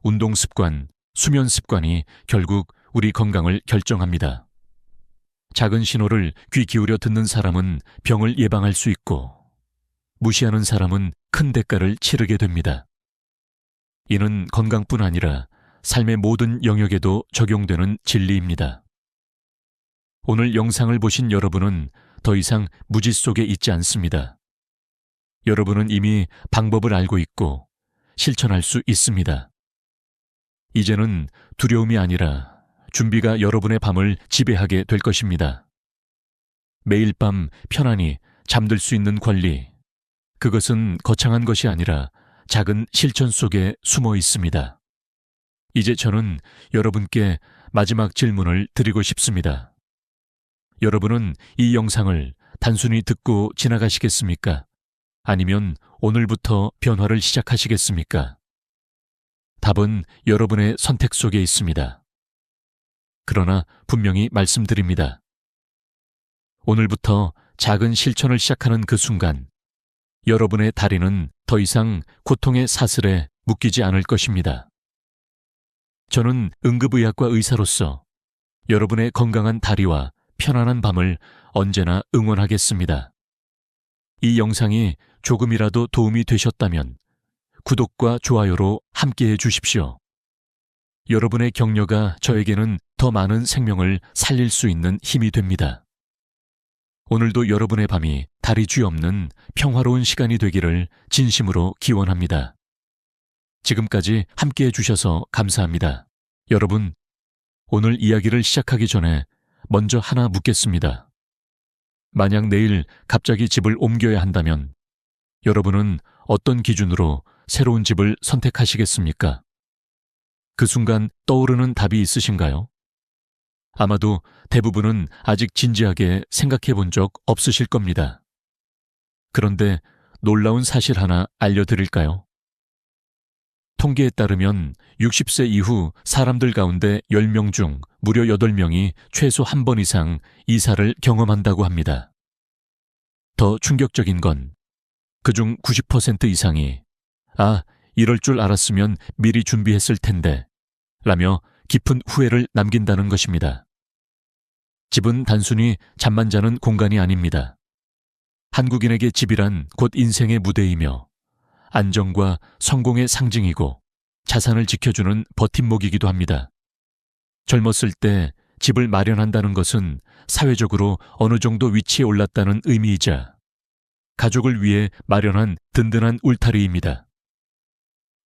운동습관, 수면습관이 결국 우리 건강을 결정합니다. 작은 신호를 귀 기울여 듣는 사람은 병을 예방할 수 있고 무시하는 사람은 큰 대가를 치르게 됩니다. 이는 건강뿐 아니라 삶의 모든 영역에도 적용되는 진리입니다. 오늘 영상을 보신 여러분은 더 이상 무지 속에 있지 않습니다. 여러분은 이미 방법을 알고 있고 실천할 수 있습니다. 이제는 두려움이 아니라 준비가 여러분의 밤을 지배하게 될 것입니다. 매일 밤 편안히 잠들 수 있는 권리, 그것은 거창한 것이 아니라 작은 실천 속에 숨어 있습니다. 이제 저는 여러분께 마지막 질문을 드리고 싶습니다. 여러분은 이 영상을 단순히 듣고 지나가시겠습니까? 아니면 오늘부터 변화를 시작하시겠습니까? 답은 여러분의 선택 속에 있습니다. 그러나 분명히 말씀드립니다. 오늘부터 작은 실천을 시작하는 그 순간, 여러분의 다리는 더 이상 고통의 사슬에 묶이지 않을 것입니다. 저는 응급의학과 의사로서 여러분의 건강한 다리와 편안한 밤을 언제나 응원하겠습니다. 이 영상이 조금이라도 도움이 되셨다면 구독과 좋아요로 함께해 주십시오. 여러분의 격려가 저에게는 더 많은 생명을 살릴 수 있는 힘이 됩니다. 오늘도 여러분의 밤이 다리 쥐 없는 평화로운 시간이 되기를 진심으로 기원합니다. 지금까지 함께해 주셔서 감사합니다. 여러분, 오늘 이야기를 시작하기 전에 먼저 하나 묻겠습니다. 만약 내일 갑자기 집을 옮겨야 한다면 여러분은 어떤 기준으로 새로운 집을 선택하시겠습니까? 그 순간 떠오르는 답이 있으신가요? 아마도 대부분은 아직 진지하게 생각해 본 적 없으실 겁니다. 그런데 놀라운 사실 하나 알려드릴까요? 통계에 따르면 60세 이후 사람들 가운데 10명 중 무려 8명이 최소 한 번 이상 이사를 경험한다고 합니다. 더 충격적인 건 그중 90% 이상이 이럴 줄 알았으면 미리 준비했을 텐데 라며 깊은 후회를 남긴다는 것입니다. 집은 단순히 잠만 자는 공간이 아닙니다. 한국인에게 집이란 곧 인생의 무대이며 안정과 성공의 상징이고 자산을 지켜주는 버팀목이기도 합니다. 젊었을 때 집을 마련한다는 것은 사회적으로 어느 정도 위치에 올랐다는 의미이자 가족을 위해 마련한 든든한 울타리입니다.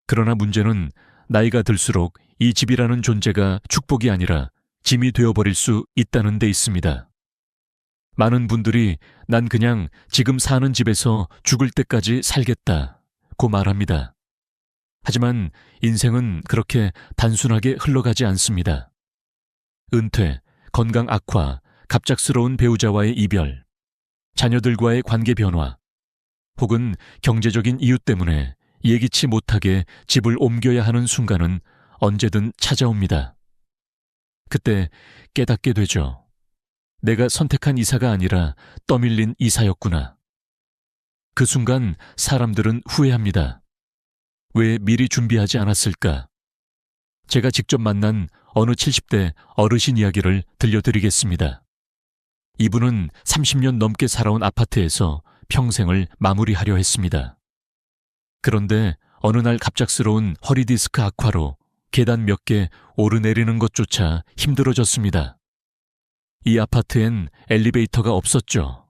그러나 문제는 나이가 들수록 이 집이라는 존재가 축복이 아니라 짐이 되어버릴 수 있다는 데 있습니다. 많은 분들이 난 그냥 지금 사는 집에서 죽을 때까지 살겠다고 말합니다. 하지만 인생은 그렇게 단순하게 흘러가지 않습니다. 은퇴, 건강 악화, 갑작스러운 배우자와의 이별, 자녀들과의 관계 변화, 혹은 경제적인 이유 때문에 예기치 못하게 집을 옮겨야 하는 순간은 언제든 찾아옵니다. 그때 깨닫게 되죠. 내가 선택한 이사가 아니라 떠밀린 이사였구나. 그 순간 사람들은 후회합니다. 왜 미리 준비하지 않았을까? 제가 직접 만난 어느 70대 어르신 이야기를 들려드리겠습니다. 이분은 30년 넘게 살아온 아파트에서 평생을 마무리하려 했습니다. 그런데 어느 날 갑작스러운 허리디스크 악화로 계단 몇 개 오르내리는 것조차 힘들어졌습니다. 이 아파트엔 엘리베이터가 없었죠.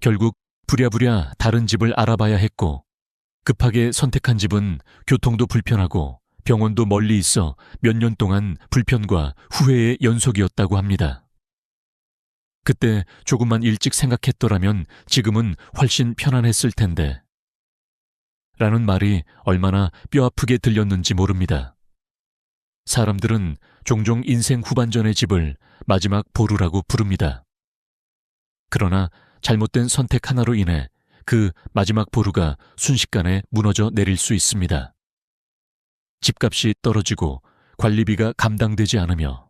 결국 부랴부랴 다른 집을 알아봐야 했고 급하게 선택한 집은 교통도 불편하고 병원도 멀리 있어 몇 년 동안 불편과 후회의 연속이었다고 합니다. 그때 조금만 일찍 생각했더라면 지금은 훨씬 편안했을 텐데 라는 말이 얼마나 뼈아프게 들렸는지 모릅니다. 사람들은 종종 인생 후반전의 집을 마지막 보루라고 부릅니다. 그러나 잘못된 선택 하나로 인해 그 마지막 보루가 순식간에 무너져 내릴 수 있습니다. 집값이 떨어지고 관리비가 감당되지 않으며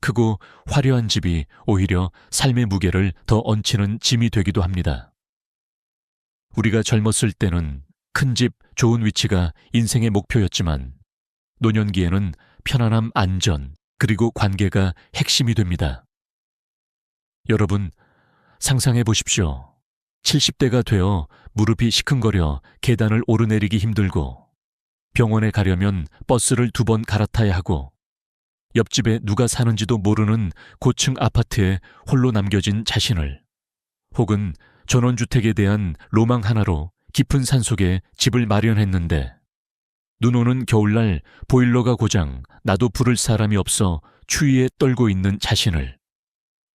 크고 화려한 집이 오히려 삶의 무게를 더 얹히는 짐이 되기도 합니다. 우리가 젊었을 때는 큰 집, 좋은 위치가 인생의 목표였지만 노년기에는 편안함, 안전, 그리고 관계가 핵심이 됩니다. 여러분, 상상해 보십시오. 70대가 되어 무릎이 시큰거려 계단을 오르내리기 힘들고 병원에 가려면 버스를 2번 갈아타야 하고 옆집에 누가 사는지도 모르는 고층 아파트에 홀로 남겨진 자신을 혹은 전원주택에 대한 로망 하나로 깊은 산속에 집을 마련했는데 눈 오는 겨울날 보일러가 고장 나도 부를 사람이 없어 추위에 떨고 있는 자신을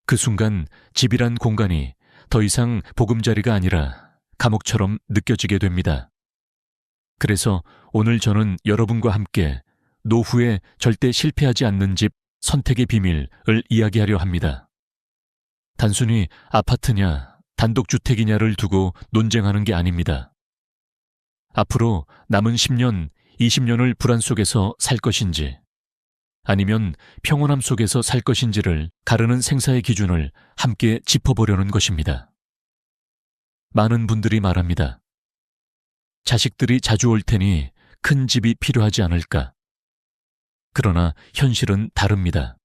그 순간 집이란 공간이 더 이상 보금자리가 아니라 감옥처럼 느껴지게 됩니다. 그래서 오늘 저는 여러분과 함께 노후에 절대 실패하지 않는 집 선택의 비밀을 이야기하려 합니다. 단순히 아파트냐 단독주택이냐를 두고 논쟁하는 게 아닙니다. 앞으로 남은 10년, 20년을 불안 속에서 살 것인지 아니면 평온함 속에서 살 것인지를 가르는 생사의 기준을 함께 짚어보려는 것입니다. 많은 분들이 말합니다. 자식들이 자주 올 테니 큰 집이 필요하지 않을까? 그러나 현실은 다릅니다.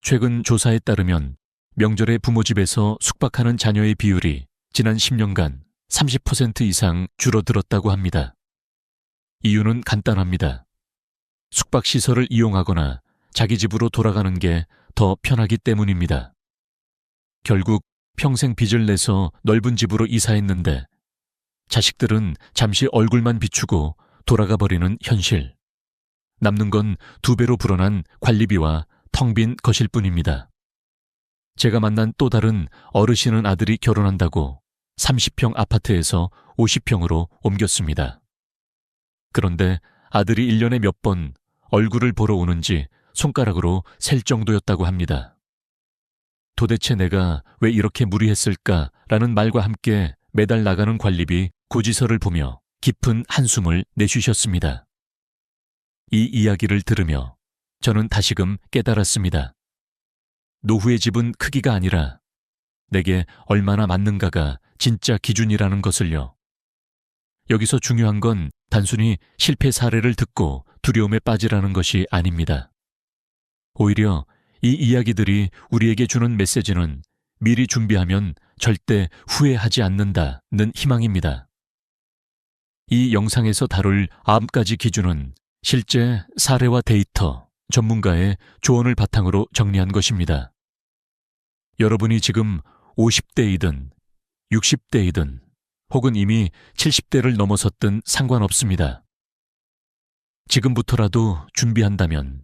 최근 조사에 따르면 명절에 부모 집에서 숙박하는 자녀의 비율이 지난 10년간 30% 이상 줄어들었다고 합니다. 이유는 간단합니다. 숙박시설을 이용하거나 자기 집으로 돌아가는 게 더 편하기 때문입니다. 결국 평생 빚을 내서 넓은 집으로 이사했는데 자식들은 잠시 얼굴만 비추고 돌아가 버리는 현실. 남는 건 2배로 불어난 관리비와 텅 빈 거실 뿐입니다. 제가 만난 또 다른 어르신은 아들이 결혼한다고 30평 아파트에서 50평으로 옮겼습니다. 그런데 아들이 1년에 몇 번 얼굴을 보러 오는지 손가락으로 셀 정도였다고 합니다. 도대체 내가 왜 이렇게 무리했을까라는 말과 함께 매달 나가는 관리비 고지서를 보며 깊은 한숨을 내쉬셨습니다. 이 이야기를 들으며 저는 다시금 깨달았습니다. 노후의 집은 크기가 아니라 내게 얼마나 맞는가가 진짜 기준이라는 것을요. 여기서 중요한 건 단순히 실패 사례를 듣고 두려움에 빠지라는 것이 아닙니다. 오히려 이 이야기들이 우리에게 주는 메시지는 미리 준비하면 절대 후회하지 않는다는 희망입니다. 이 영상에서 다룰 9가지 기준은 실제 사례와 데이터, 전문가의 조언을 바탕으로 정리한 것입니다. 여러분이 지금 50대이든 60대이든 혹은 이미 70대를 넘어섰든 상관없습니다. 지금부터라도 준비한다면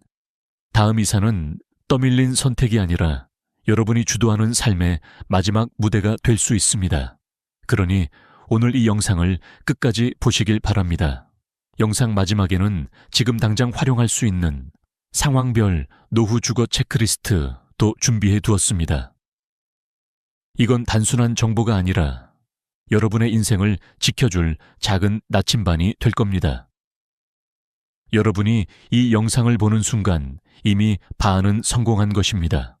다음 이사는 떠밀린 선택이 아니라 여러분이 주도하는 삶의 마지막 무대가 될 수 있습니다. 그러니 오늘 이 영상을 끝까지 보시길 바랍니다. 영상 마지막에는 지금 당장 활용할 수 있는 상황별 노후 주거 체크리스트도 준비해 두었습니다. 이건 단순한 정보가 아니라 여러분의 인생을 지켜줄 작은 나침반이 될 겁니다. 여러분이 이 영상을 보는 순간 이미 반은 성공한 것입니다.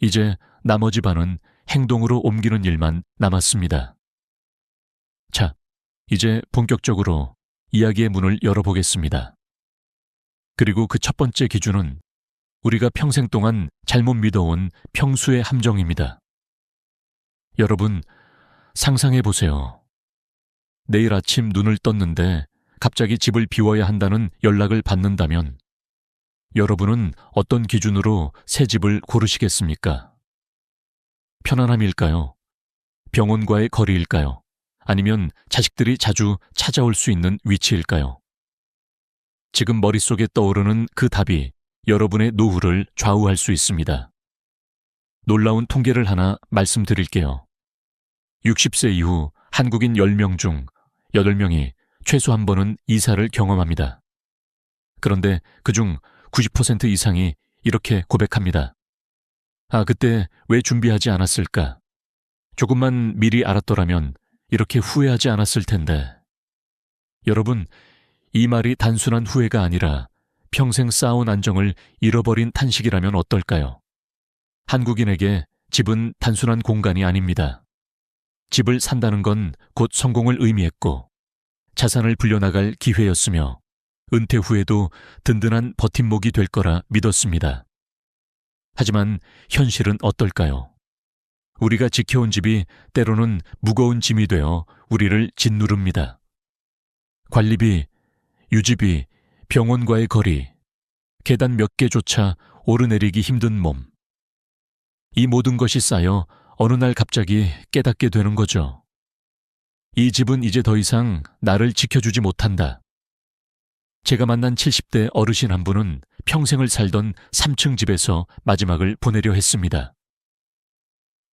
이제 나머지 반은 행동으로 옮기는 일만 남았습니다. 자, 이제 본격적으로 이야기의 문을 열어보겠습니다. 그리고 그 첫 번째 기준은 우리가 평생 동안 잘못 믿어온 평수의 함정입니다. 여러분, 상상해 보세요. 내일 아침 눈을 떴는데 갑자기 집을 비워야 한다는 연락을 받는다면 여러분은 어떤 기준으로 새 집을 고르시겠습니까? 편안함일까요? 병원과의 거리일까요? 아니면 자식들이 자주 찾아올 수 있는 위치일까요? 지금 머릿속에 떠오르는 그 답이 여러분의 노후를 좌우할 수 있습니다. 놀라운 통계를 하나 말씀드릴게요. 60세 이후 한국인 10명 중 8명이 최소 한 번은 이사를 경험합니다. 그런데 그중 90% 이상이 이렇게 고백합니다. 아, 그때 왜 준비하지 않았을까? 조금만 미리 알았더라면 이렇게 후회하지 않았을 텐데. 여러분, 이 말이 단순한 후회가 아니라 평생 쌓아온 안정을 잃어버린 탄식이라면 어떨까요? 한국인에게 집은 단순한 공간이 아닙니다. 집을 산다는 건 곧 성공을 의미했고 자산을 불려나갈 기회였으며 은퇴 후에도 든든한 버팀목이 될 거라 믿었습니다. 하지만 현실은 어떨까요? 우리가 지켜온 집이 때로는 무거운 짐이 되어 우리를 짓누릅니다. 관리비, 유지비, 병원과의 거리, 계단 몇 개조차 오르내리기 힘든 몸. 이 모든 것이 쌓여 어느 날 갑자기 깨닫게 되는 거죠. 이 집은 이제 더 이상 나를 지켜주지 못한다. 제가 만난 70대 어르신 한 분은 평생을 살던 3층 집에서 마지막을 보내려 했습니다.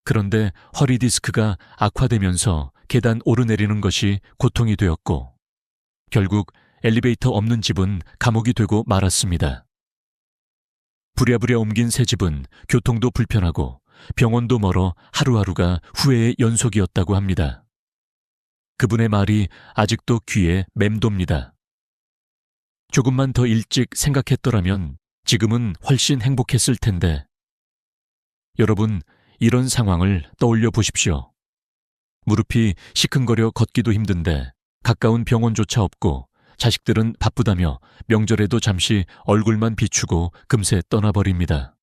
그런데 허리 디스크가 악화되면서 계단 오르내리는 것이 고통이 되었고 결국 엘리베이터 없는 집은 감옥이 되고 말았습니다. 부랴부랴 옮긴 새 집은 교통도 불편하고 병원도 멀어 하루하루가 후회의 연속이었다고 합니다. 그분의 말이 아직도 귀에 맴돕니다. 조금만 더 일찍 생각했더라면 지금은 훨씬 행복했을 텐데. 여러분, 이런 상황을 떠올려 보십시오. 무릎이 시큰거려 걷기도 힘든데 가까운 병원조차 없고 자식들은 바쁘다며 명절에도 잠시 얼굴만 비추고 금세 떠나버립니다.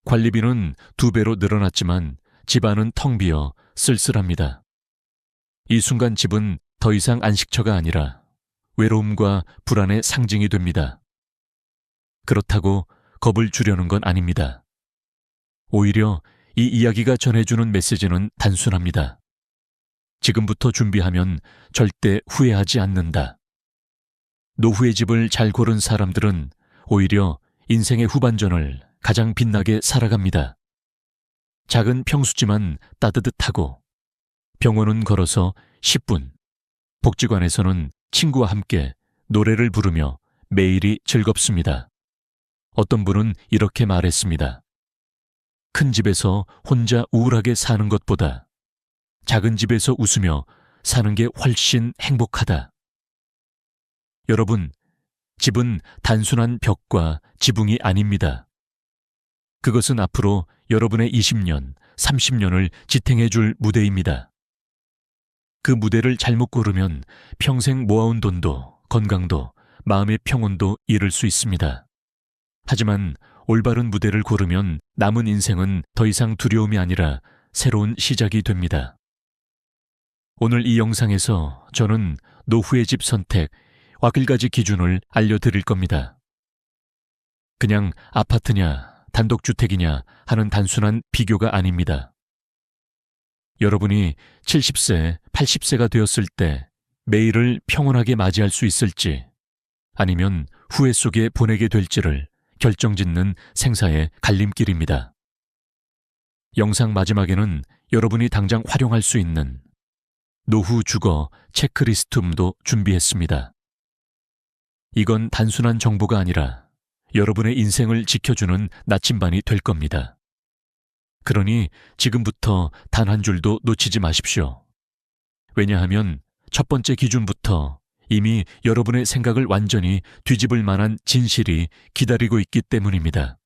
관리비는 2배로 늘어났지만 집안은 텅 비어 쓸쓸합니다. 이 순간 집은 더 이상 안식처가 아니라 외로움과 불안의 상징이 됩니다. 그렇다고 겁을 주려는 건 아닙니다. 오히려 이 이야기가 전해주는 메시지는 단순합니다. 지금부터 준비하면 절대 후회하지 않는다. 노후의 집을 잘 고른 사람들은 오히려 인생의 후반전을 가장 빛나게 살아갑니다. 작은 평수지만 따뜻하고 병원은 걸어서 10분, 복지관에서는 친구와 함께 노래를 부르며 매일이 즐겁습니다. 어떤 분은 이렇게 말했습니다. 큰 집에서 혼자 우울하게 사는 것보다 작은 집에서 웃으며 사는 게 훨씬 행복하다. 여러분, 집은 단순한 벽과 지붕이 아닙니다. 그것은 앞으로 여러분의 20년, 30년을 지탱해 줄 무대입니다. 그 무대를 잘못 고르면 평생 모아온 돈도 건강도 마음의 평온도 잃을 수 있습니다. 하지만 올바른 무대를 고르면 남은 인생은 더 이상 두려움이 아니라 새로운 시작이 됩니다. 오늘 이 영상에서 저는 노후의 집 선택 8가지 기준을 알려드릴 겁니다. 그냥 아파트냐, 단독주택이냐 하는 단순한 비교가 아닙니다. 여러분이 70세, 80세가 되었을 때 매일을 평온하게 맞이할 수 있을지, 아니면 후회 속에 보내게 될지를 결정짓는 생사의 갈림길입니다. 영상 마지막에는 여러분이 당장 활용할 수 있는 노후 주거 체크리스트도 준비했습니다. 이건 단순한 정보가 아니라 여러분의 인생을 지켜주는 나침반이 될 겁니다. 그러니 지금부터 단 한 줄도 놓치지 마십시오. 왜냐하면 첫 번째 기준부터 이미 여러분의 생각을 완전히 뒤집을 만한 진실이 기다리고 있기 때문입니다.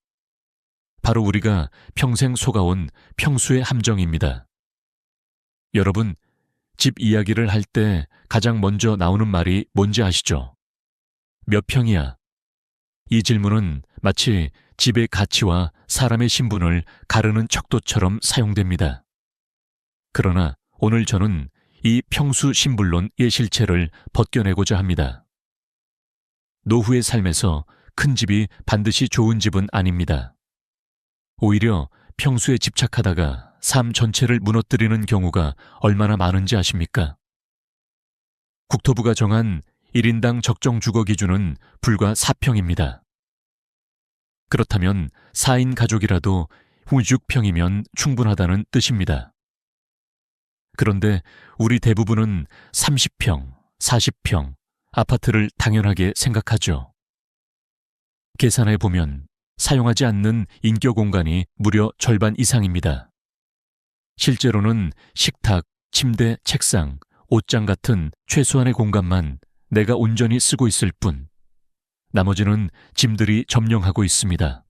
바로 우리가 평생 속아온 평수의 함정입니다. 여러분, 집 이야기를 할 때 가장 먼저 나오는 말이 뭔지 아시죠? 몇 평이야? 이 질문은 마치 집의 가치와 사람의 신분을 가르는 척도처럼 사용됩니다. 그러나 오늘 저는 이 평수 신불론의 실체를 벗겨내고자 합니다. 노후의 삶에서 큰 집이 반드시 좋은 집은 아닙니다. 오히려 평수에 집착하다가 삶 전체를 무너뜨리는 경우가 얼마나 많은지 아십니까? 국토부가 정한 1인당 적정 주거 기준은 불과 4평입니다. 그렇다면 4인 가족이라도 6평이면 충분하다는 뜻입니다. 그런데 우리 대부분은 30평, 40평 아파트를 당연하게 생각하죠. 계산해 보면 사용하지 않는 인격 공간이 무려 절반 이상입니다. 실제로는 식탁, 침대, 책상, 옷장 같은 최소한의 공간만 내가 온전히 쓰고 있을 뿐, 나머지는 짐들이 점령하고 있습니다.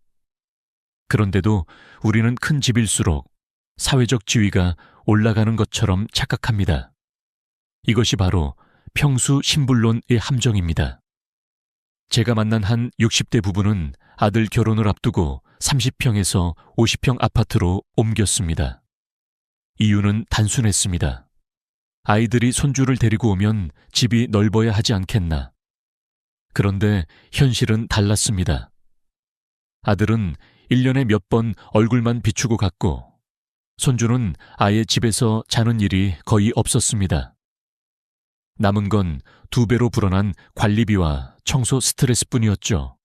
그런데도 우리는 큰 집일수록 사회적 지위가 올라가는 것처럼 착각합니다. 이것이 바로 평수 신불론의 함정입니다. 제가 만난 한 60대 부부는 아들 결혼을 앞두고 30평에서 50평 아파트로 옮겼습니다. 이유는 단순했습니다. 아이들이 손주를 데리고 오면 집이 넓어야 하지 않겠나. 그런데 현실은 달랐습니다. 아들은 1년에 몇 번 얼굴만 비추고 갔고, 손주는 아예 집에서 자는 일이 거의 없었습니다. 남은 건 2배로 불어난 관리비와 청소 스트레스뿐이었죠.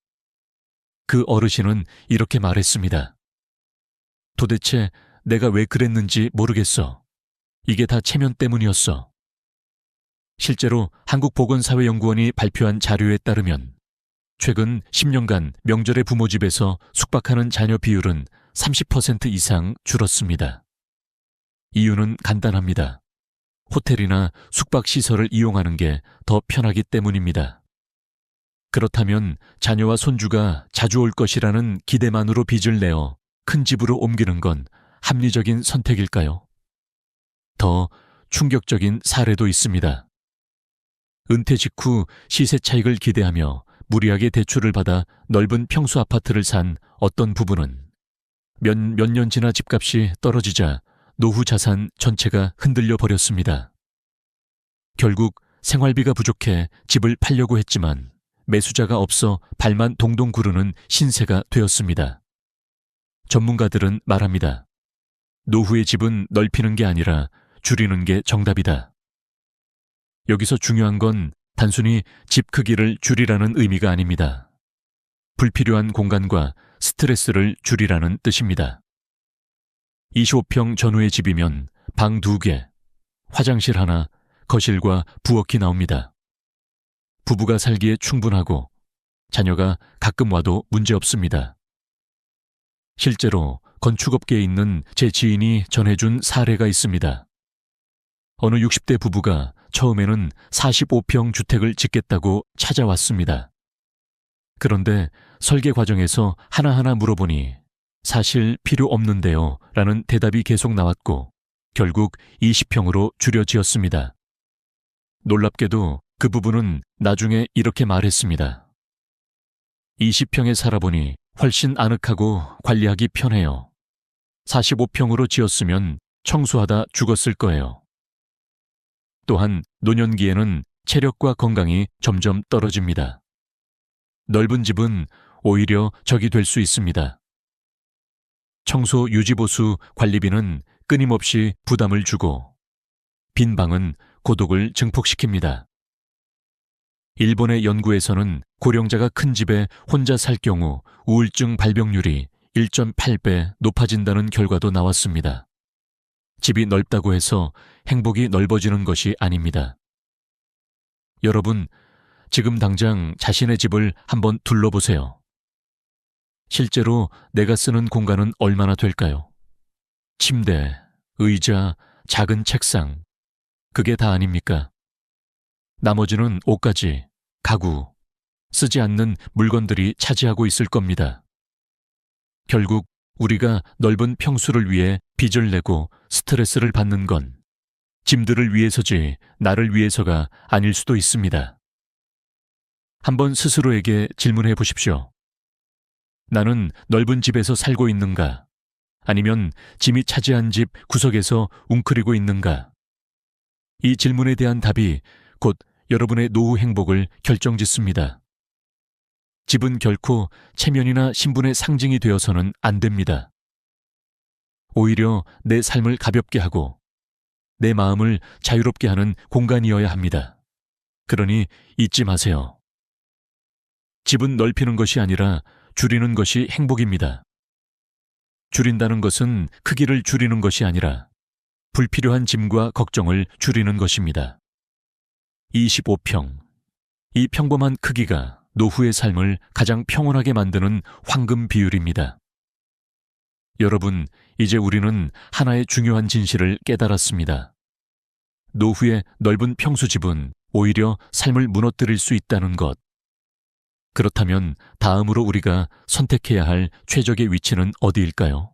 그 어르신은 이렇게 말했습니다. 도대체 내가 왜 그랬는지 모르겠어. 이게 다 체면 때문이었어. 실제로 한국보건사회연구원이 발표한 자료에 따르면 최근 10년간 명절에 부모 집에서 숙박하는 자녀 비율은 30% 이상 줄었습니다. 이유는 간단합니다. 호텔이나 숙박시설을 이용하는 게 더 편하기 때문입니다. 그렇다면 자녀와 손주가 자주 올 것이라는 기대만으로 빚을 내어 큰 집으로 옮기는 건 합리적인 선택일까요? 더 충격적인 사례도 있습니다. 은퇴 직후 시세 차익을 기대하며 무리하게 대출을 받아 넓은 평수 아파트를 산 어떤 부부는 몇 년 지나 집값이 떨어지자 노후 자산 전체가 흔들려 버렸습니다. 결국 생활비가 부족해 집을 팔려고 했지만 매수자가 없어 발만 동동 구르는 신세가 되었습니다. 전문가들은 말합니다. 노후의 집은 넓히는 게 아니라 줄이는 게 정답이다. 여기서 중요한 건 단순히 집 크기를 줄이라는 의미가 아닙니다. 불필요한 공간과 스트레스를 줄이라는 뜻입니다. 25평 전후의 집이면 방 2개, 화장실 하나, 거실과 부엌이 나옵니다. 부부가 살기에 충분하고 자녀가 가끔 와도 문제없습니다. 실제로 건축업계에 있는 제 지인이 전해준 사례가 있습니다. 어느 60대 부부가 처음에는 45평 주택을 짓겠다고 찾아왔습니다. 그런데 설계 과정에서 하나하나 물어보니 사실 필요 없는데요 라는 대답이 계속 나왔고 결국 20평으로 줄여 지었습니다. 놀랍게도 그 부부는 나중에 이렇게 말했습니다. 20평에 살아보니 훨씬 아늑하고 관리하기 편해요. 45평으로 지었으면 청소하다 죽었을 거예요. 또한 노년기에는 체력과 건강이 점점 떨어집니다. 넓은 집은 오히려 적이 될 수 있습니다. 청소 유지보수 관리비는 끊임없이 부담을 주고 빈 방은 고독을 증폭시킵니다. 일본의 연구에서는 고령자가 큰 집에 혼자 살 경우 우울증 발병률이 1.8배 높아진다는 결과도 나왔습니다. 집이 넓다고 해서 행복이 넓어지는 것이 아닙니다. 여러분, 지금 당장 자신의 집을 한번 둘러보세요. 실제로 내가 쓰는 공간은 얼마나 될까요? 침대, 의자, 작은 책상, 그게 다 아닙니까? 나머지는 옷가지, 가구, 쓰지 않는 물건들이 차지하고 있을 겁니다. 결국 우리가 넓은 평수를 위해 빚을 내고 스트레스를 받는 건 짐들을 위해서지 나를 위해서가 아닐 수도 있습니다. 한번 스스로에게 질문해 보십시오. 나는 넓은 집에서 살고 있는가? 아니면 짐이 차지한 집 구석에서 웅크리고 있는가? 이 질문에 대한 답이 곧 여러분의 노후 행복을 결정짓습니다. 집은 결코 체면이나 신분의 상징이 되어서는 안 됩니다. 오히려 내 삶을 가볍게 하고 내 마음을 자유롭게 하는 공간이어야 합니다. 그러니 잊지 마세요. 집은 넓히는 것이 아니라 줄이는 것이 행복입니다. 줄인다는 것은 크기를 줄이는 것이 아니라 불필요한 짐과 걱정을 줄이는 것입니다. 25평. 이 평범한 크기가 노후의 삶을 가장 평온하게 만드는 황금 비율입니다. 여러분, 이제 우리는 하나의 중요한 진실을 깨달았습니다. 노후의 넓은 평수집은 오히려 삶을 무너뜨릴 수 있다는 것. 그렇다면 다음으로 우리가 선택해야 할 최적의 위치는 어디일까요?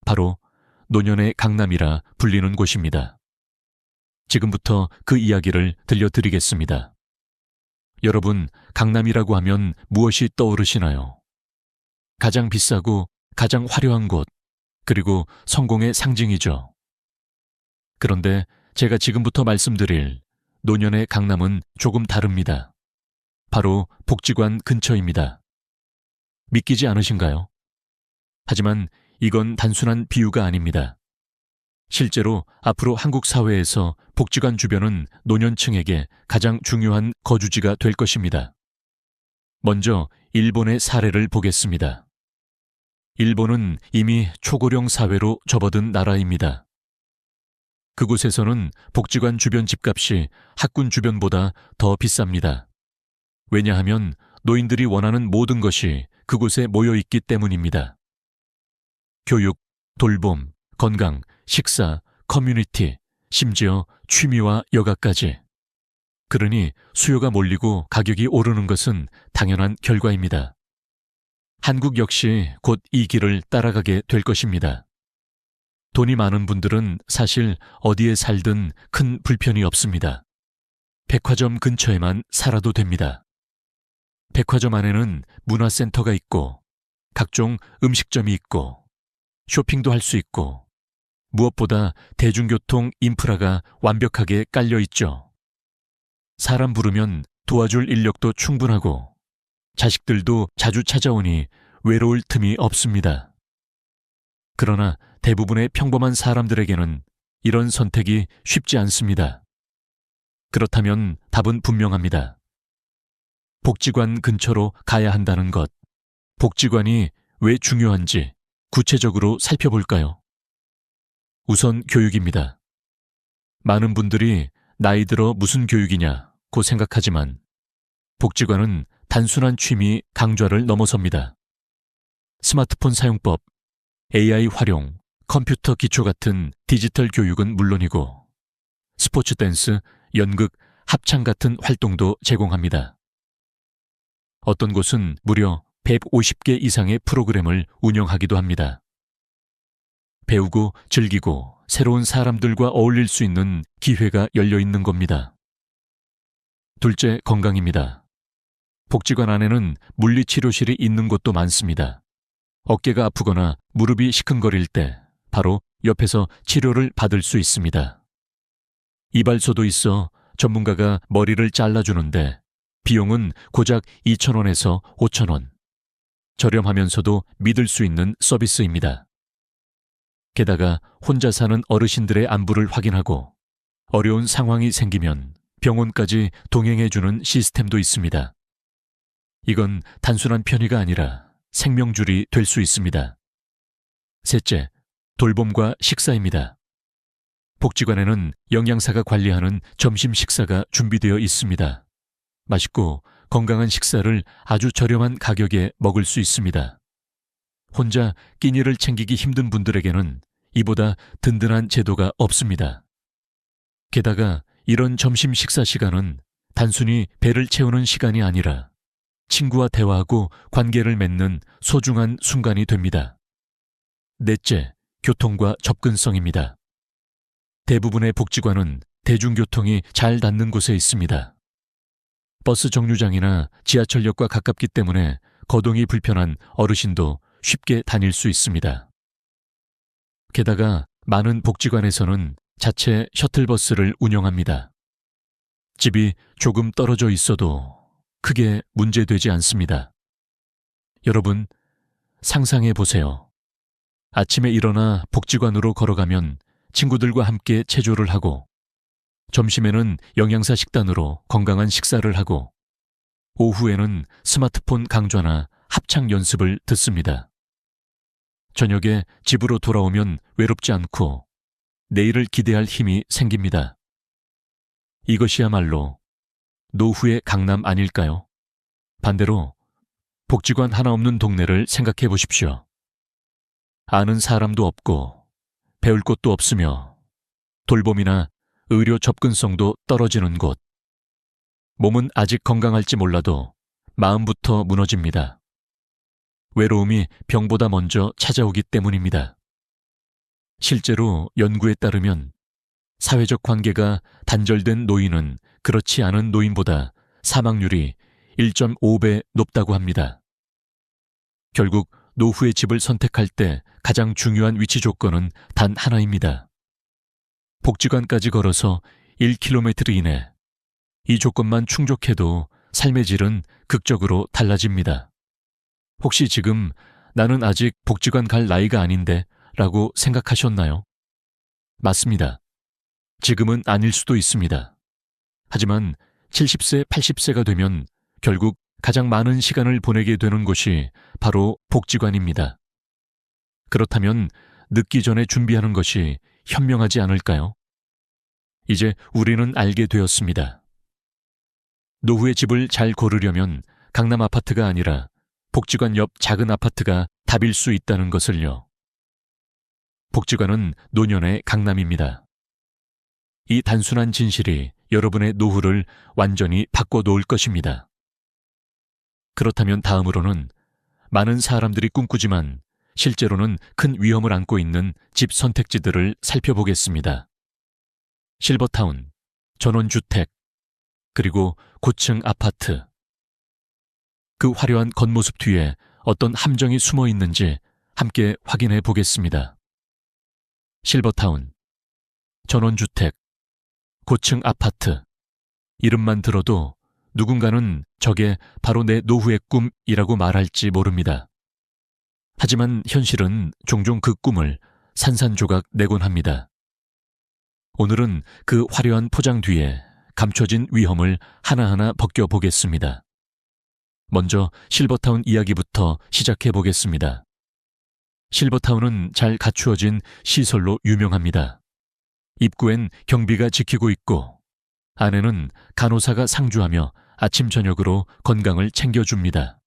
바로 노년의 강남이라 불리는 곳입니다. 지금부터 그 이야기를 들려드리겠습니다. 여러분, 강남이라고 하면 무엇이 떠오르시나요? 가장 비싸고 가장 화려한 곳, 그리고 성공의 상징이죠. 그런데 제가 지금부터 말씀드릴 노년의 강남은 조금 다릅니다. 바로 복지관 근처입니다. 믿기지 않으신가요? 하지만 이건 단순한 비유가 아닙니다. 실제로 앞으로 한국 사회에서 복지관 주변은 노년층에게 가장 중요한 거주지가 될 것입니다. 먼저 일본의 사례를 보겠습니다. 일본은 이미 초고령 사회로 접어든 나라입니다. 그곳에서는 복지관 주변 집값이 학군 주변보다 더 비쌉니다. 왜냐하면 노인들이 원하는 모든 것이 그곳에 모여 있기 때문입니다. 교육, 돌봄, 건강, 식사, 커뮤니티, 심지어 취미와 여가까지. 그러니 수요가 몰리고 가격이 오르는 것은 당연한 결과입니다. 한국 역시 곧 이 길을 따라가게 될 것입니다. 돈이 많은 분들은 사실 어디에 살든 큰 불편이 없습니다. 백화점 근처에만 살아도 됩니다. 백화점 안에는 문화센터가 있고 각종 음식점이 있고 쇼핑도 할 수 있고 무엇보다 대중교통 인프라가 완벽하게 깔려 있죠. 사람 부르면 도와줄 인력도 충분하고 자식들도 자주 찾아오니 외로울 틈이 없습니다. 그러나 대부분의 평범한 사람들에게는 이런 선택이 쉽지 않습니다. 그렇다면 답은 분명합니다. 복지관 근처로 가야 한다는 것. 복지관이 왜 중요한지 구체적으로 살펴볼까요? 우선 교육입니다. 많은 분들이 나이 들어 무슨 교육이냐고 생각하지만 복지관은 단순한 취미 강좌를 넘어섭니다. 스마트폰 사용법, AI 활용, 컴퓨터 기초 같은 디지털 교육은 물론이고 스포츠 댄스, 연극, 합창 같은 활동도 제공합니다. 어떤 곳은 무려 150개 이상의 프로그램을 운영하기도 합니다. 배우고 즐기고 새로운 사람들과 어울릴 수 있는 기회가 열려 있는 겁니다. 둘째, 건강입니다. 복지관 안에는 물리치료실이 있는 곳도 많습니다. 어깨가 아프거나 무릎이 시큰거릴 때 바로 옆에서 치료를 받을 수 있습니다. 이발소도 있어 전문가가 머리를 잘라주는데 비용은 고작 2,000원에서 5,000원. 저렴하면서도 믿을 수 있는 서비스입니다. 게다가 혼자 사는 어르신들의 안부를 확인하고 어려운 상황이 생기면 병원까지 동행해주는 시스템도 있습니다. 이건 단순한 편의가 아니라 생명줄이 될 수 있습니다. 셋째, 돌봄과 식사입니다. 복지관에는 영양사가 관리하는 점심 식사가 준비되어 있습니다. 맛있고 건강한 식사를 아주 저렴한 가격에 먹을 수 있습니다. 혼자 끼니를 챙기기 힘든 분들에게는 이보다 든든한 제도가 없습니다. 게다가 이런 점심 식사 시간은 단순히 배를 채우는 시간이 아니라 친구와 대화하고 관계를 맺는 소중한 순간이 됩니다. 넷째, 교통과 접근성입니다. 대부분의 복지관은 대중교통이 잘 닿는 곳에 있습니다. 버스 정류장이나 지하철역과 가깝기 때문에 거동이 불편한 어르신도 쉽게 다닐 수 있습니다. 게다가 많은 복지관에서는 자체 셔틀버스를 운영합니다. 집이 조금 떨어져 있어도 크게 문제되지 않습니다. 여러분, 상상해 보세요. 아침에 일어나 복지관으로 걸어가면 친구들과 함께 체조를 하고, 점심에는 영양사 식단으로 건강한 식사를 하고, 오후에는 스마트폰 강좌나 합창 연습을 듣습니다. 저녁에 집으로 돌아오면 외롭지 않고 내일을 기대할 힘이 생깁니다. 이것이야말로 노후의 강남 아닐까요? 반대로 복지관 하나 없는 동네를 생각해 보십시오. 아는 사람도 없고 배울 곳도 없으며 돌봄이나 의료 접근성도 떨어지는 곳. 몸은 아직 건강할지 몰라도 마음부터 무너집니다. 외로움이 병보다 먼저 찾아오기 때문입니다. 실제로 연구에 따르면 사회적 관계가 단절된 노인은 그렇지 않은 노인보다 사망률이 1.5배 높다고 합니다. 결국 노후의 집을 선택할 때 가장 중요한 위치 조건은 단 하나입니다. 복지관까지 걸어서 1km 이내. 이 조건만 충족해도 삶의 질은 극적으로 달라집니다. 혹시 지금 나는 아직 복지관 갈 나이가 아닌데 라고 생각하셨나요? 맞습니다. 지금은 아닐 수도 있습니다. 하지만 70세, 80세가 되면 결국 가장 많은 시간을 보내게 되는 곳이 바로 복지관입니다. 그렇다면 늦기 전에 준비하는 것이 현명하지 않을까요? 이제 우리는 알게 되었습니다. 노후의 집을 잘 고르려면 강남 아파트가 아니라 복지관 옆 작은 아파트가 답일 수 있다는 것을요. 복지관은 노년의 강남입니다. 이 단순한 진실이 여러분의 노후를 완전히 바꿔놓을 것입니다. 그렇다면 다음으로는 많은 사람들이 꿈꾸지만 실제로는 큰 위험을 안고 있는 집 선택지들을 살펴보겠습니다. 실버타운, 전원주택, 그리고 고층 아파트. 그 화려한 겉모습 뒤에 어떤 함정이 숨어 있는지 함께 확인해 보겠습니다. 실버타운, 전원주택, 고층 아파트. 이름만 들어도 누군가는 저게 바로 내 노후의 꿈이라고 말할지 모릅니다. 하지만 현실은 종종 그 꿈을 산산조각 내곤 합니다. 오늘은 그 화려한 포장 뒤에 감춰진 위험을 하나하나 벗겨보겠습니다. 먼저 실버타운 이야기부터 시작해 보겠습니다. 실버타운은 잘 갖추어진 시설로 유명합니다. 입구엔 경비가 지키고 있고 안에는 간호사가 상주하며 아침 저녁으로 건강을 챙겨줍니다.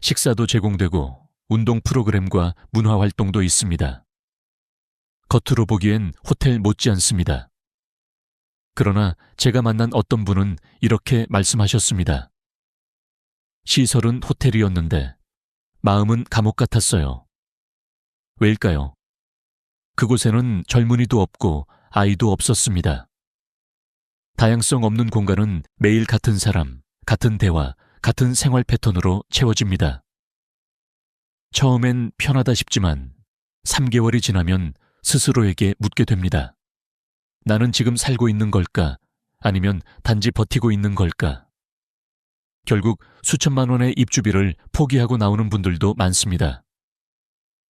식사도 제공되고 운동 프로그램과 문화활동도 있습니다. 겉으로 보기엔 호텔 못지않습니다. 그러나 제가 만난 어떤 분은 이렇게 말씀하셨습니다. 시설은 호텔이었는데 마음은 감옥 같았어요. 왜일까요? 그곳에는 젊은이도 없고 아이도 없었습니다. 다양성 없는 공간은 매일 같은 사람, 같은 대화, 같은 생활 패턴으로 채워집니다. 처음엔 편하다 싶지만 3개월이 지나면 스스로에게 묻게 됩니다. 나는 지금 살고 있는 걸까? 아니면 단지 버티고 있는 걸까? 결국 수천만 원의 입주비를 포기하고 나오는 분들도 많습니다.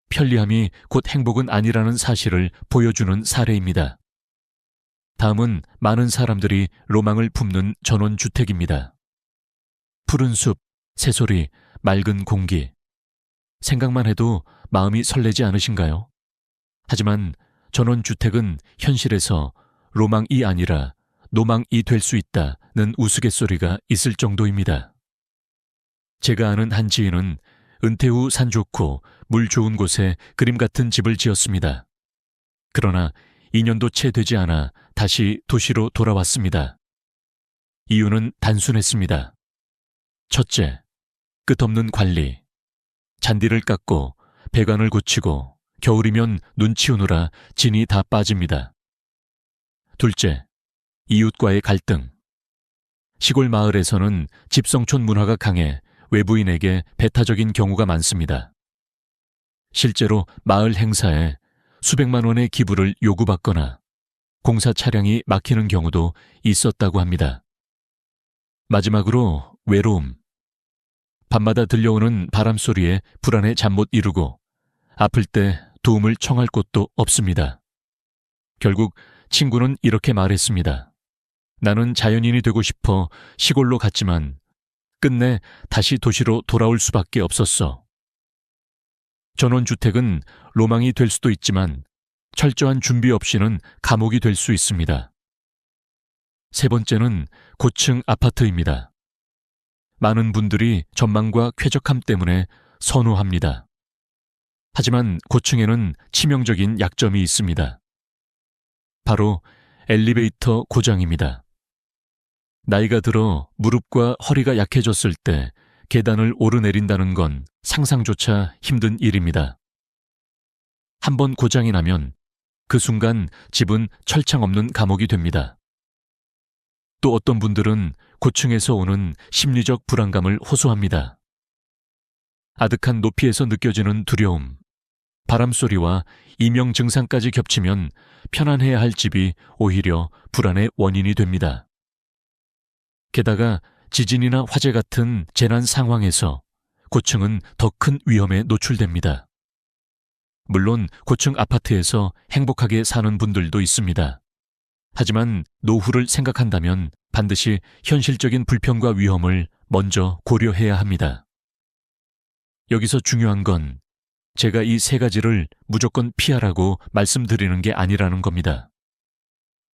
편리함이 곧 행복은 아니라는 사실을 보여주는 사례입니다. 다음은 많은 사람들이 로망을 품는 전원주택입니다. 푸른 숲, 새소리, 맑은 공기. 생각만 해도 마음이 설레지 않으신가요? 하지만 전원주택은 현실에서 로망이 아니라 노망이 될 수 있다는 우스갯소리가 있을 정도입니다. 제가 아는 한 지인은 은퇴 후 산 좋고 물 좋은 곳에 그림 같은 집을 지었습니다. 그러나 2년도 채 되지 않아 다시 도시로 돌아왔습니다. 이유는 단순했습니다. 첫째, 끝없는 관리. 잔디를 깎고 배관을 고치고 겨울이면 눈 치우느라 진이 다 빠집니다. 둘째, 이웃과의 갈등. 시골 마을에서는 집성촌 문화가 강해 외부인에게 배타적인 경우가 많습니다. 실제로 마을 행사에 수백만 원의 기부를 요구받거나 공사 차량이 막히는 경우도 있었다고 합니다. 마지막으로 외로움. 밤마다 들려오는 바람소리에 불안해 잠 못 이루고 아플 때 도움을 청할 곳도 없습니다. 결국 친구는 이렇게 말했습니다. 나는 자연인이 되고 싶어 시골로 갔지만 끝내 다시 도시로 돌아올 수밖에 없었어. 전원주택은 로망이 될 수도 있지만 철저한 준비 없이는 감옥이 될 수 있습니다. 세 번째는 고층 아파트입니다. 많은 분들이 전망과 쾌적함 때문에 선호합니다. 하지만 고층에는 치명적인 약점이 있습니다. 바로 엘리베이터 고장입니다. 나이가 들어 무릎과 허리가 약해졌을 때 계단을 오르내린다는 건 상상조차 힘든 일입니다. 한 번 고장이 나면 그 순간 집은 철창 없는 감옥이 됩니다. 또 어떤 분들은 고층에서 오는 심리적 불안감을 호소합니다. 아득한 높이에서 느껴지는 두려움, 바람소리와 이명 증상까지 겹치면 편안해야 할 집이 오히려 불안의 원인이 됩니다. 게다가 지진이나 화재 같은 재난 상황에서 고층은 더 큰 위험에 노출됩니다. 물론 고층 아파트에서 행복하게 사는 분들도 있습니다. 하지만 노후를 생각한다면 반드시 현실적인 불편과 위험을 먼저 고려해야 합니다. 여기서 중요한 건 제가 이 세 가지를 무조건 피하라고 말씀드리는 게 아니라는 겁니다.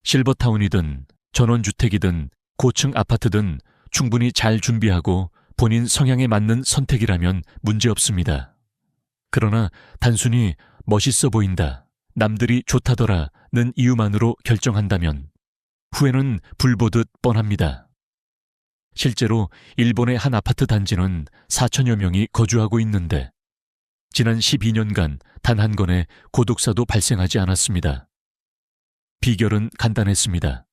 실버타운이든 전원주택이든 고층 아파트든 충분히 잘 준비하고 본인 성향에 맞는 선택이라면 문제없습니다. 그러나 단순히 멋있어 보인다, 남들이 좋다더라는 이유만으로 결정한다면 후회는 불보듯 뻔합니다. 실제로 일본의 한 아파트 단지는 4천여 명이 거주하고 있는데 지난 12년간 단 한 건의 고독사도 발생하지 않았습니다. 비결은 간단했습니다.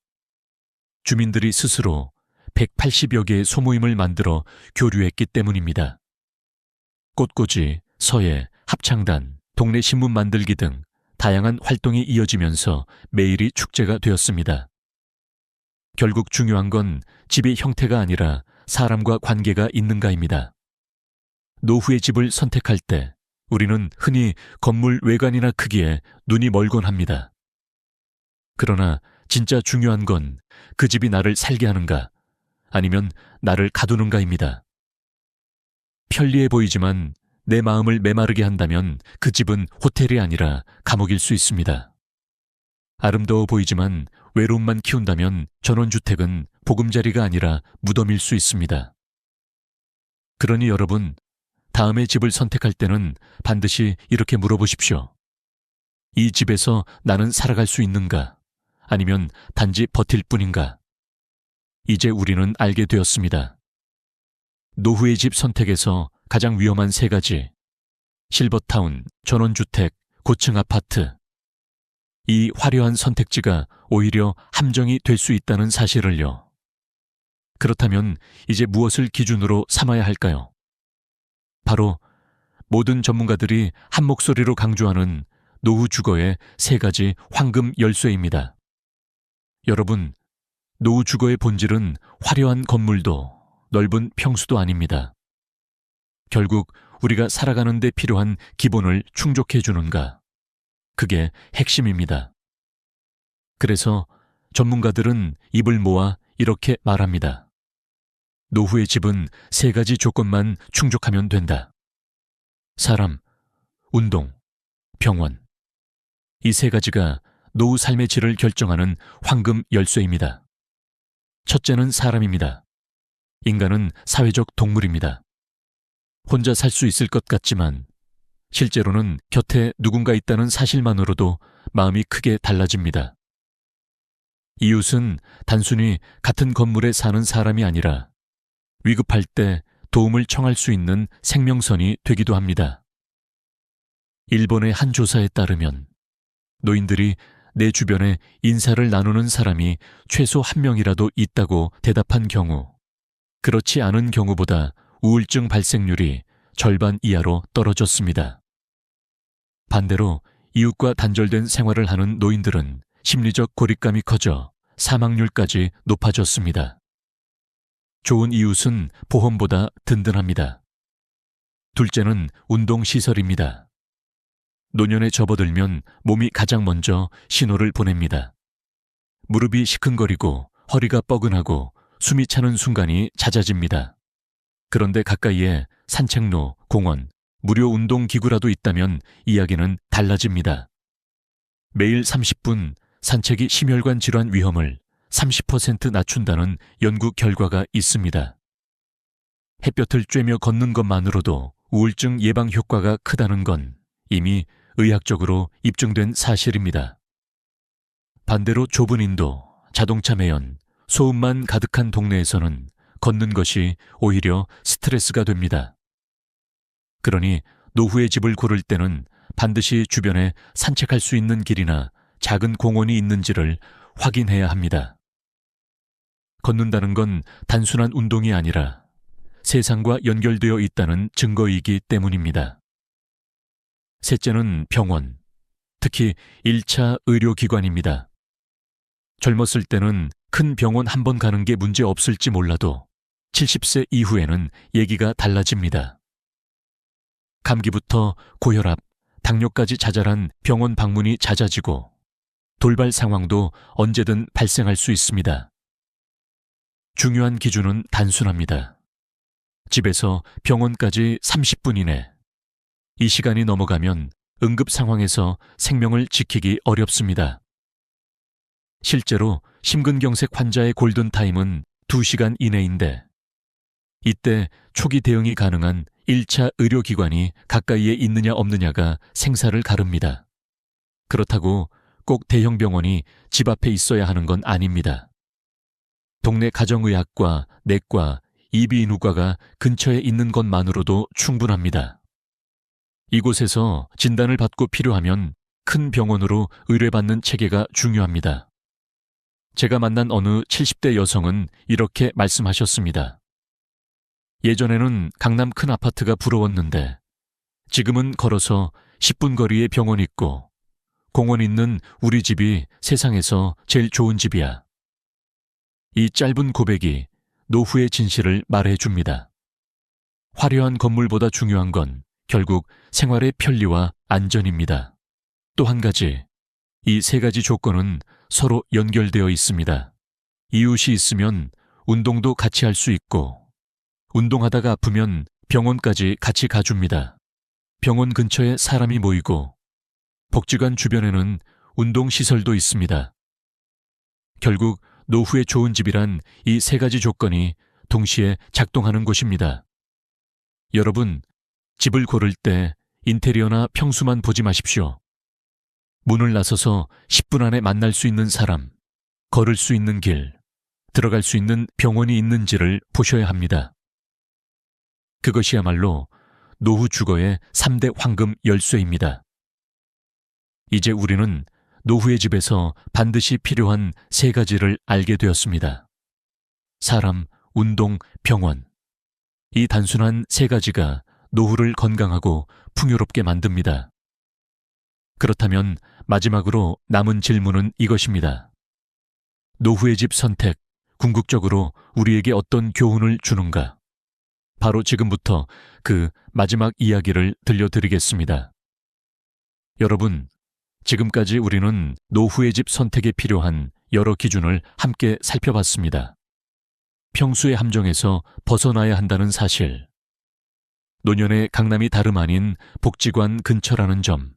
주민들이 스스로 180여 개의 소모임을 만들어 교류했기 때문입니다. 꽃꽂이, 서예, 합창단, 동네 신문 만들기 등 다양한 활동이 이어지면서 매일이 축제가 되었습니다. 결국 중요한 건 집의 형태가 아니라 사람과 관계가 있는가입니다. 노후의 집을 선택할 때 우리는 흔히 건물 외관이나 크기에 눈이 멀곤 합니다. 그러나 진짜 중요한 건 그 집이 나를 살게 하는가, 아니면 나를 가두는가입니다. 편리해 보이지만 내 마음을 메마르게 한다면 그 집은 호텔이 아니라 감옥일 수 있습니다. 아름다워 보이지만 외로움만 키운다면 전원주택은 보금자리가 아니라 무덤일 수 있습니다. 그러니 여러분, 다음에 집을 선택할 때는 반드시 이렇게 물어보십시오. 이 집에서 나는 살아갈 수 있는가? 아니면 단지 버틸 뿐인가? 이제 우리는 알게 되었습니다. 노후의 집 선택에서 가장 위험한 세 가지, 실버타운, 전원주택, 고층 아파트. 이 화려한 선택지가 오히려 함정이 될 수 있다는 사실을요. 그렇다면 이제 무엇을 기준으로 삼아야 할까요? 바로 모든 전문가들이 한 목소리로 강조하는 노후 주거의 세 가지 황금 열쇠입니다. 여러분, 노후 주거의 본질은 화려한 건물도 넓은 평수도 아닙니다. 결국 우리가 살아가는 데 필요한 기본을 충족해 주는가? 그게 핵심입니다. 그래서 전문가들은 입을 모아 이렇게 말합니다. 노후의 집은 세 가지 조건만 충족하면 된다. 사람, 운동, 병원. 이 세 가지가 노후 삶의 질을 결정하는 황금 열쇠입니다. 첫째는 사람입니다. 인간은 사회적 동물입니다. 혼자 살 수 있을 것 같지만 실제로는 곁에 누군가 있다는 사실만으로도 마음이 크게 달라집니다. 이웃은 단순히 같은 건물에 사는 사람이 아니라 위급할 때 도움을 청할 수 있는 생명선이 되기도 합니다. 일본의 한 조사에 따르면 노인들이 내 주변에 인사를 나누는 사람이 최소 한 명이라도 있다고 대답한 경우, 그렇지 않은 경우보다 우울증 발생률이 절반 이하로 떨어졌습니다. 반대로 이웃과 단절된 생활을 하는 노인들은 심리적 고립감이 커져 사망률까지 높아졌습니다. 좋은 이웃은 보험보다 든든합니다. 둘째는 운동시설입니다. 노년에 접어들면 몸이 가장 먼저 신호를 보냅니다. 무릎이 시큰거리고 허리가 뻐근하고 숨이 차는 순간이 잦아집니다. 그런데 가까이에 산책로, 공원, 무료 운동기구라도 있다면 이야기는 달라집니다. 매일 30분 산책이 심혈관 질환 위험을 30% 낮춘다는 연구 결과가 있습니다. 햇볕을 쬐며 걷는 것만으로도 우울증 예방 효과가 크다는 건 이미 의학적으로 입증된 사실입니다. 반대로 좁은 인도, 자동차 매연, 소음만 가득한 동네에서는 걷는 것이 오히려 스트레스가 됩니다. 그러니 노후의 집을 고를 때는 반드시 주변에 산책할 수 있는 길이나 작은 공원이 있는지를 확인해야 합니다. 걷는다는 건 단순한 운동이 아니라 세상과 연결되어 있다는 증거이기 때문입니다. 셋째는 병원, 특히 1차 의료기관입니다. 젊었을 때는 큰 병원 한 번 가는 게 문제 없을지 몰라도 70세 이후에는 얘기가 달라집니다. 감기부터 고혈압, 당뇨까지 자잘한 병원 방문이 잦아지고 돌발 상황도 언제든 발생할 수 있습니다. 중요한 기준은 단순합니다. 집에서 병원까지 30분 이내. 이 시간이 넘어가면 응급 상황에서 생명을 지키기 어렵습니다. 실제로 심근경색 환자의 골든타임은 2시간 이내인데 이때 초기 대응이 가능한 1차 의료기관이 가까이에 있느냐 없느냐가 생사를 가릅니다. 그렇다고 꼭 대형 병원이 집 앞에 있어야 하는 건 아닙니다. 동네 가정의학과, 내과, 이비인후과가 근처에 있는 것만으로도 충분합니다. 이곳에서 진단을 받고 필요하면 큰 병원으로 의뢰받는 체계가 중요합니다. 제가 만난 어느 70대 여성은 이렇게 말씀하셨습니다. 예전에는 강남 큰 아파트가 부러웠는데 지금은 걸어서 10분 거리에 병원 있고 공원 있는 우리 집이 세상에서 제일 좋은 집이야. 이 짧은 고백이 노후의 진실을 말해줍니다. 화려한 건물보다 중요한 건 결국 생활의 편리와 안전입니다. 또 한 가지, 이 세 가지 조건은 서로 연결되어 있습니다. 이웃이 있으면 운동도 같이 할 수 있고 운동하다가 아프면 병원까지 같이 가줍니다. 병원 근처에 사람이 모이고 복지관 주변에는 운동시설도 있습니다. 결국 노후에 좋은 집이란 이 세 가지 조건이 동시에 작동하는 곳입니다. 여러분, 집을 고를 때 인테리어나 평수만 보지 마십시오. 문을 나서서 10분 안에 만날 수 있는 사람, 걸을 수 있는 길, 들어갈 수 있는 병원이 있는지를 보셔야 합니다. 그것이야말로 노후 주거의 3대 황금 열쇠입니다. 이제 우리는 노후의 집에서 반드시 필요한 세 가지를 알게 되었습니다. 사람, 운동, 병원. 이 단순한 세 가지가 노후를 건강하고 풍요롭게 만듭니다. 그렇다면 마지막으로 남은 질문은 이것입니다. 노후의 집 선택, 궁극적으로 우리에게 어떤 교훈을 주는가? 바로 지금부터 그 마지막 이야기를 들려드리겠습니다. 여러분, 지금까지 우리는 노후의 집 선택에 필요한 여러 기준을 함께 살펴봤습니다. 평수의 함정에서 벗어나야 한다는 사실, 노년의 강남이 다름 아닌 복지관 근처라는 점,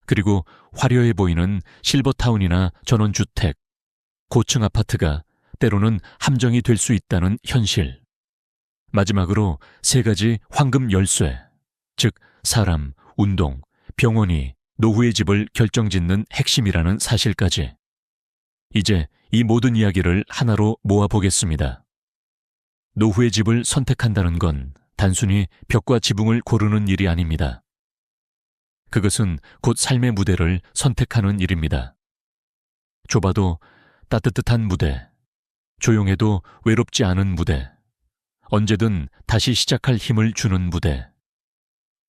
그리고 화려해 보이는 실버타운이나 전원주택, 고층 아파트가 때로는 함정이 될 수 있다는 현실. 마지막으로 세 가지 황금 열쇠, 즉 사람, 운동, 병원이 노후의 집을 결정짓는 핵심이라는 사실까지. 이제 이 모든 이야기를 하나로 모아보겠습니다. 노후의 집을 선택한다는 건 단순히 벽과 지붕을 고르는 일이 아닙니다. 그것은 곧 삶의 무대를 선택하는 일입니다. 좁아도 따뜻한 무대, 조용해도 외롭지 않은 무대, 언제든 다시 시작할 힘을 주는 무대.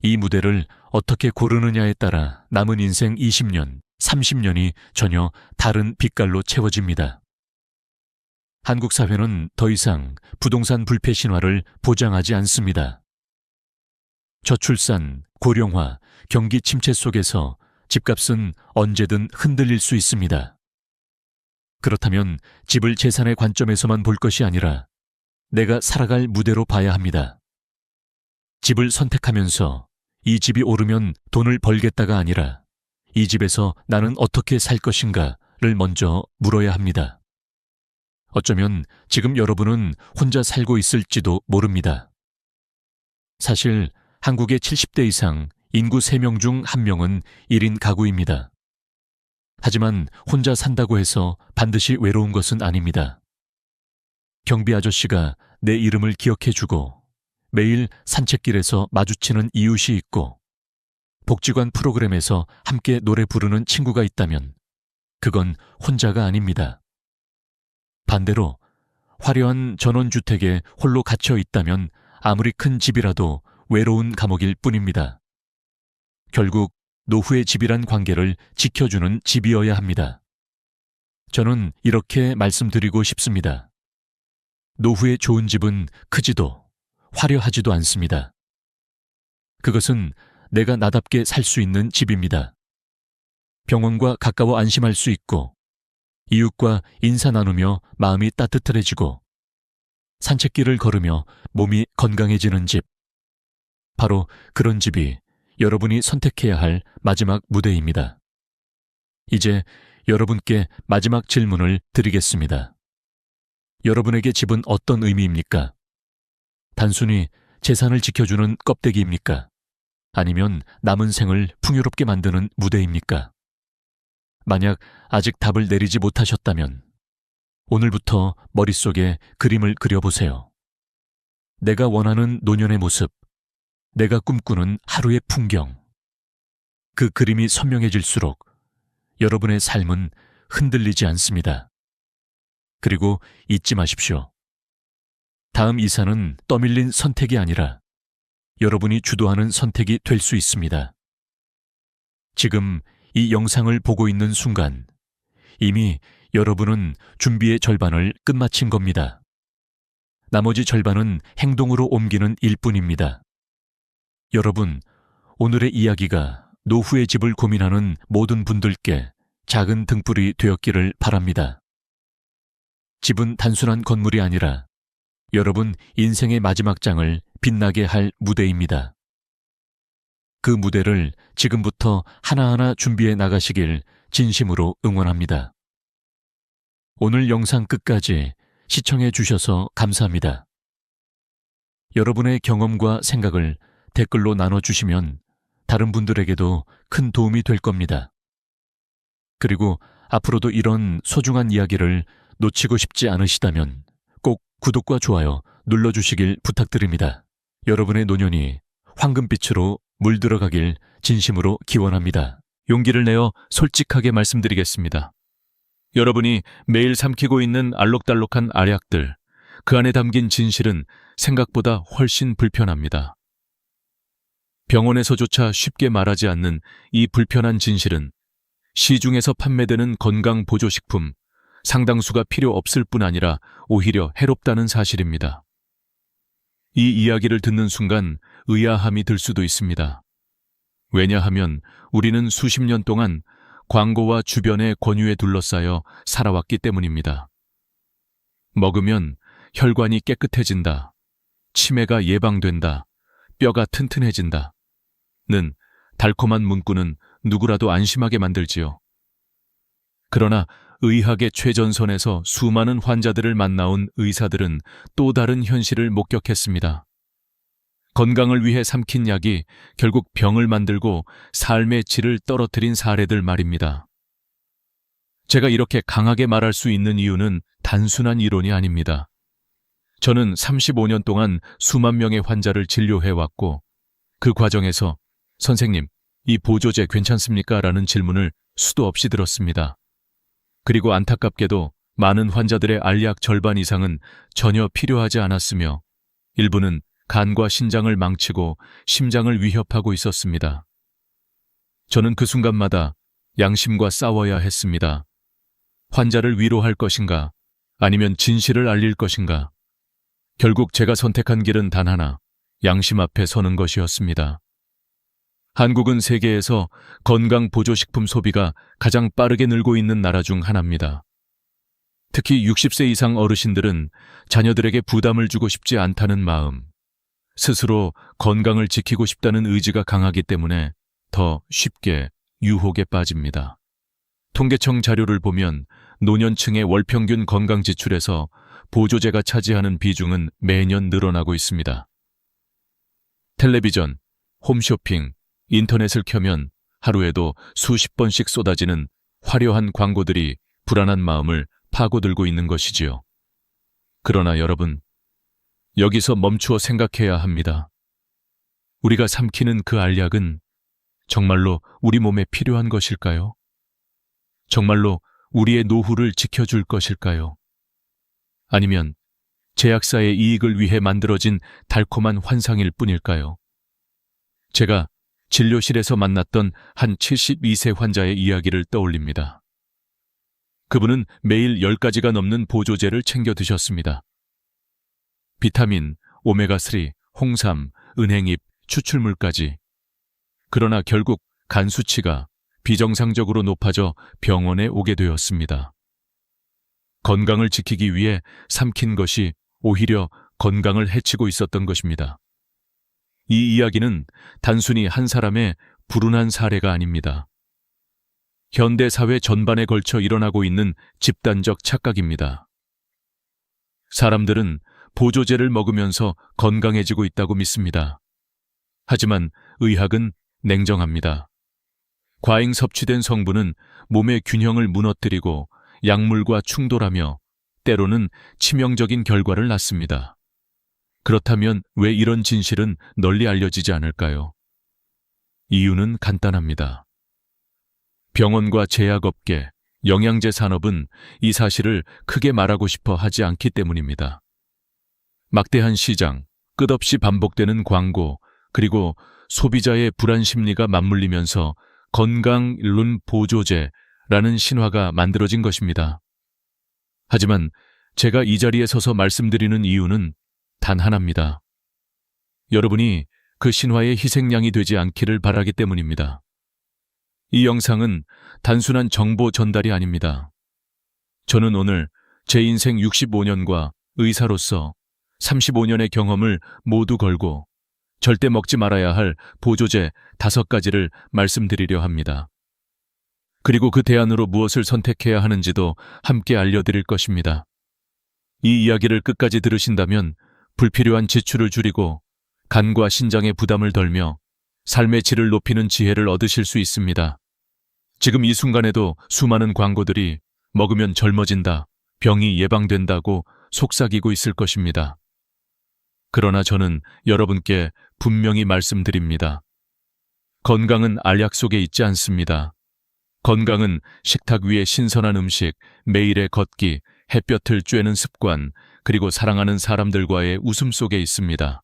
이 무대를 어떻게 고르느냐에 따라 남은 인생 20년, 30년이 전혀 다른 빛깔로 채워집니다. 한국 사회는 더 이상 부동산 불패 신화를 보장하지 않습니다. 저출산, 고령화, 경기 침체 속에서 집값은 언제든 흔들릴 수 있습니다. 그렇다면 집을 재산의 관점에서만 볼 것이 아니라 내가 살아갈 무대로 봐야 합니다. 집을 선택하면서 이 집이 오르면 돈을 벌겠다가 아니라 이 집에서 나는 어떻게 살 것인가를 먼저 물어야 합니다. 어쩌면 지금 여러분은 혼자 살고 있을지도 모릅니다. 사실 한국의 70대 이상 인구 3명 중 1명은 1인 가구입니다. 하지만 혼자 산다고 해서 반드시 외로운 것은 아닙니다. 경비 아저씨가 내 이름을 기억해주고 매일 산책길에서 마주치는 이웃이 있고 복지관 프로그램에서 함께 노래 부르는 친구가 있다면 그건 혼자가 아닙니다. 반대로 화려한 전원주택에 홀로 갇혀 있다면 아무리 큰 집이라도 외로운 감옥일 뿐입니다. 결국 노후의 집이란 관계를 지켜주는 집이어야 합니다. 저는 이렇게 말씀드리고 싶습니다. 노후의 좋은 집은 크지도 화려하지도 않습니다. 그것은 내가 나답게 살 수 있는 집입니다. 병원과 가까워 안심할 수 있고 이웃과 인사 나누며 마음이 따뜻해지고 산책길을 걸으며 몸이 건강해지는 집. 바로 그런 집이 여러분이 선택해야 할 마지막 무대입니다. 이제 여러분께 마지막 질문을 드리겠습니다. 여러분에게 집은 어떤 의미입니까? 단순히 재산을 지켜주는 껍데기입니까? 아니면 남은 생을 풍요롭게 만드는 무대입니까? 만약 아직 답을 내리지 못하셨다면 오늘부터 머릿속에 그림을 그려보세요. 내가 원하는 노년의 모습, 내가 꿈꾸는 하루의 풍경. 그 그림이 선명해질수록 여러분의 삶은 흔들리지 않습니다. 그리고 잊지 마십시오. 다음 이사는 떠밀린 선택이 아니라 여러분이 주도하는 선택이 될 수 있습니다. 지금 이 영상을 보고 있는 순간 이미 여러분은 준비의 절반을 끝마친 겁니다. 나머지 절반은 행동으로 옮기는 일뿐입니다. 여러분, 오늘의 이야기가 노후의 집을 고민하는 모든 분들께 작은 등불이 되었기를 바랍니다. 집은 단순한 건물이 아니라 여러분 인생의 마지막 장을 빛나게 할 무대입니다. 그 무대를 지금부터 하나하나 준비해 나가시길 진심으로 응원합니다. 오늘 영상 끝까지 시청해 주셔서 감사합니다. 여러분의 경험과 생각을 댓글로 나눠주시면 다른 분들에게도 큰 도움이 될 겁니다. 그리고 앞으로도 이런 소중한 이야기를 놓치고 싶지 않으시다면 꼭 구독과 좋아요 눌러주시길 부탁드립니다. 여러분의 노년이 황금빛으로 물들어가길 진심으로 기원합니다. 용기를 내어 솔직하게 말씀드리겠습니다. 여러분이 매일 삼키고 있는 알록달록한 알약들, 그 안에 담긴 진실은 생각보다 훨씬 불편합니다. 병원에서조차 쉽게 말하지 않는 이 불편한 진실은 시중에서 판매되는 건강보조식품 상당수가 필요 없을 뿐 아니라 오히려 해롭다는 사실입니다. 이 이야기를 듣는 순간 의아함이 들 수도 있습니다. 왜냐하면 우리는 수십 년 동안 광고와 주변의 권유에 둘러싸여 살아왔기 때문입니다. 먹으면 혈관이 깨끗해진다, 치매가 예방된다, 뼈가 튼튼해진다 는 달콤한 문구는 누구라도 안심하게 만들지요. 그러나 의학의 최전선에서 수많은 환자들을 만나온 의사들은 또 다른 현실을 목격했습니다. 건강을 위해 삼킨 약이 결국 병을 만들고 삶의 질을 떨어뜨린 사례들 말입니다. 제가 이렇게 강하게 말할 수 있는 이유는 단순한 이론이 아닙니다. 저는 35년 동안 수만 명의 환자를 진료해왔고 그 과정에서 선생님, 이 보조제 괜찮습니까? 라는 질문을 수도 없이 들었습니다. 그리고 안타깝게도 많은 환자들의 알약 절반 이상은 전혀 필요하지 않았으며 일부는 간과 신장을 망치고 심장을 위협하고 있었습니다. 저는 그 순간마다 양심과 싸워야 했습니다. 환자를 위로할 것인가, 아니면 진실을 알릴 것인가. 결국 제가 선택한 길은 단 하나, 양심 앞에 서는 것이었습니다. 한국은 세계에서 건강보조식품 소비가 가장 빠르게 늘고 있는 나라 중 하나입니다. 특히 60세 이상 어르신들은 자녀들에게 부담을 주고 싶지 않다는 마음, 스스로 건강을 지키고 싶다는 의지가 강하기 때문에 더 쉽게 유혹에 빠집니다. 통계청 자료를 보면 노년층의 월평균 건강 지출에서 보조제가 차지하는 비중은 매년 늘어나고 있습니다. 텔레비전, 홈쇼핑, 인터넷을 켜면 하루에도 수십 번씩 쏟아지는 화려한 광고들이 불안한 마음을 파고들고 있는 것이지요. 그러나 여러분, 여기서 멈추어 생각해야 합니다. 우리가 삼키는 그 알약은 정말로 우리 몸에 필요한 것일까요? 정말로 우리의 노후를 지켜줄 것일까요? 아니면 제약사의 이익을 위해 만들어진 달콤한 환상일 뿐일까요? 제가 진료실에서 만났던 한 72세 환자의 이야기를 떠올립니다. 그분은 매일 10가지가 넘는 보조제를 챙겨 드셨습니다. 비타민, 오메가3, 홍삼, 은행잎, 추출물까지. 그러나 결국 간 수치가 비정상적으로 높아져 병원에 오게 되었습니다. 건강을 지키기 위해 삼킨 것이 오히려 건강을 해치고 있었던 것입니다. 이 이야기는 단순히 한 사람의 불운한 사례가 아닙니다. 현대 사회 전반에 걸쳐 일어나고 있는 집단적 착각입니다. 사람들은 보조제를 먹으면서 건강해지고 있다고 믿습니다. 하지만 의학은 냉정합니다. 과잉 섭취된 성분은 몸의 균형을 무너뜨리고 약물과 충돌하며 때로는 치명적인 결과를 낳습니다. 그렇다면 왜 이런 진실은 널리 알려지지 않을까요? 이유는 간단합니다. 병원과 제약업계, 영양제 산업은 이 사실을 크게 말하고 싶어 하지 않기 때문입니다. 막대한 시장, 끝없이 반복되는 광고, 그리고 소비자의 불안 심리가 맞물리면서 건강론 보조제라는 신화가 만들어진 것입니다. 하지만 제가 이 자리에 서서 말씀드리는 이유는 단 하나입니다. 여러분이 그 신화의 희생양이 되지 않기를 바라기 때문입니다. 이 영상은 단순한 정보 전달이 아닙니다. 저는 오늘 제 인생 65년과 의사로서 35년의 경험을 모두 걸고 절대 먹지 말아야 할 보조제 5가지를 말씀드리려 합니다. 그리고 그 대안으로 무엇을 선택해야 하는지도 함께 알려드릴 것입니다. 이 이야기를 끝까지 들으신다면 불필요한 지출을 줄이고 간과 신장의 부담을 덜며 삶의 질을 높이는 지혜를 얻으실 수 있습니다. 지금 이 순간에도 수많은 광고들이 먹으면 젊어진다, 병이 예방된다고 속삭이고 있을 것입니다. 그러나 저는 여러분께 분명히 말씀드립니다. 건강은 알약 속에 있지 않습니다. 건강은 식탁 위에 신선한 음식, 매일의 걷기, 햇볕을 쬐는 습관, 그리고 사랑하는 사람들과의 웃음 속에 있습니다.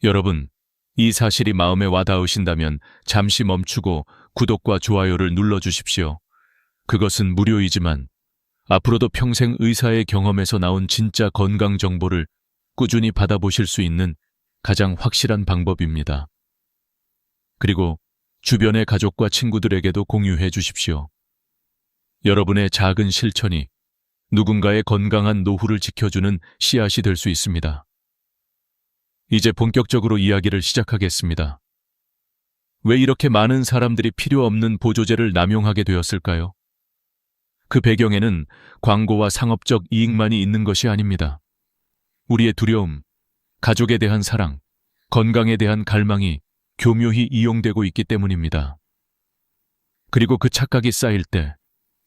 여러분, 이 사실이 마음에 와닿으신다면 잠시 멈추고 구독과 좋아요를 눌러주십시오. 그것은 무료이지만 앞으로도 평생 의사의 경험에서 나온 진짜 건강 정보를 꾸준히 받아보실 수 있는 가장 확실한 방법입니다. 그리고 주변의 가족과 친구들에게도 공유해 주십시오. 여러분의 작은 실천이 누군가의 건강한 노후를 지켜주는 씨앗이 될 수 있습니다. 이제 본격적으로 이야기를 시작하겠습니다. 왜 이렇게 많은 사람들이 필요 없는 보조제를 남용하게 되었을까요? 그 배경에는 광고와 상업적 이익만이 있는 것이 아닙니다. 우리의 두려움, 가족에 대한 사랑, 건강에 대한 갈망이 교묘히 이용되고 있기 때문입니다. 그리고 그 착각이 쌓일 때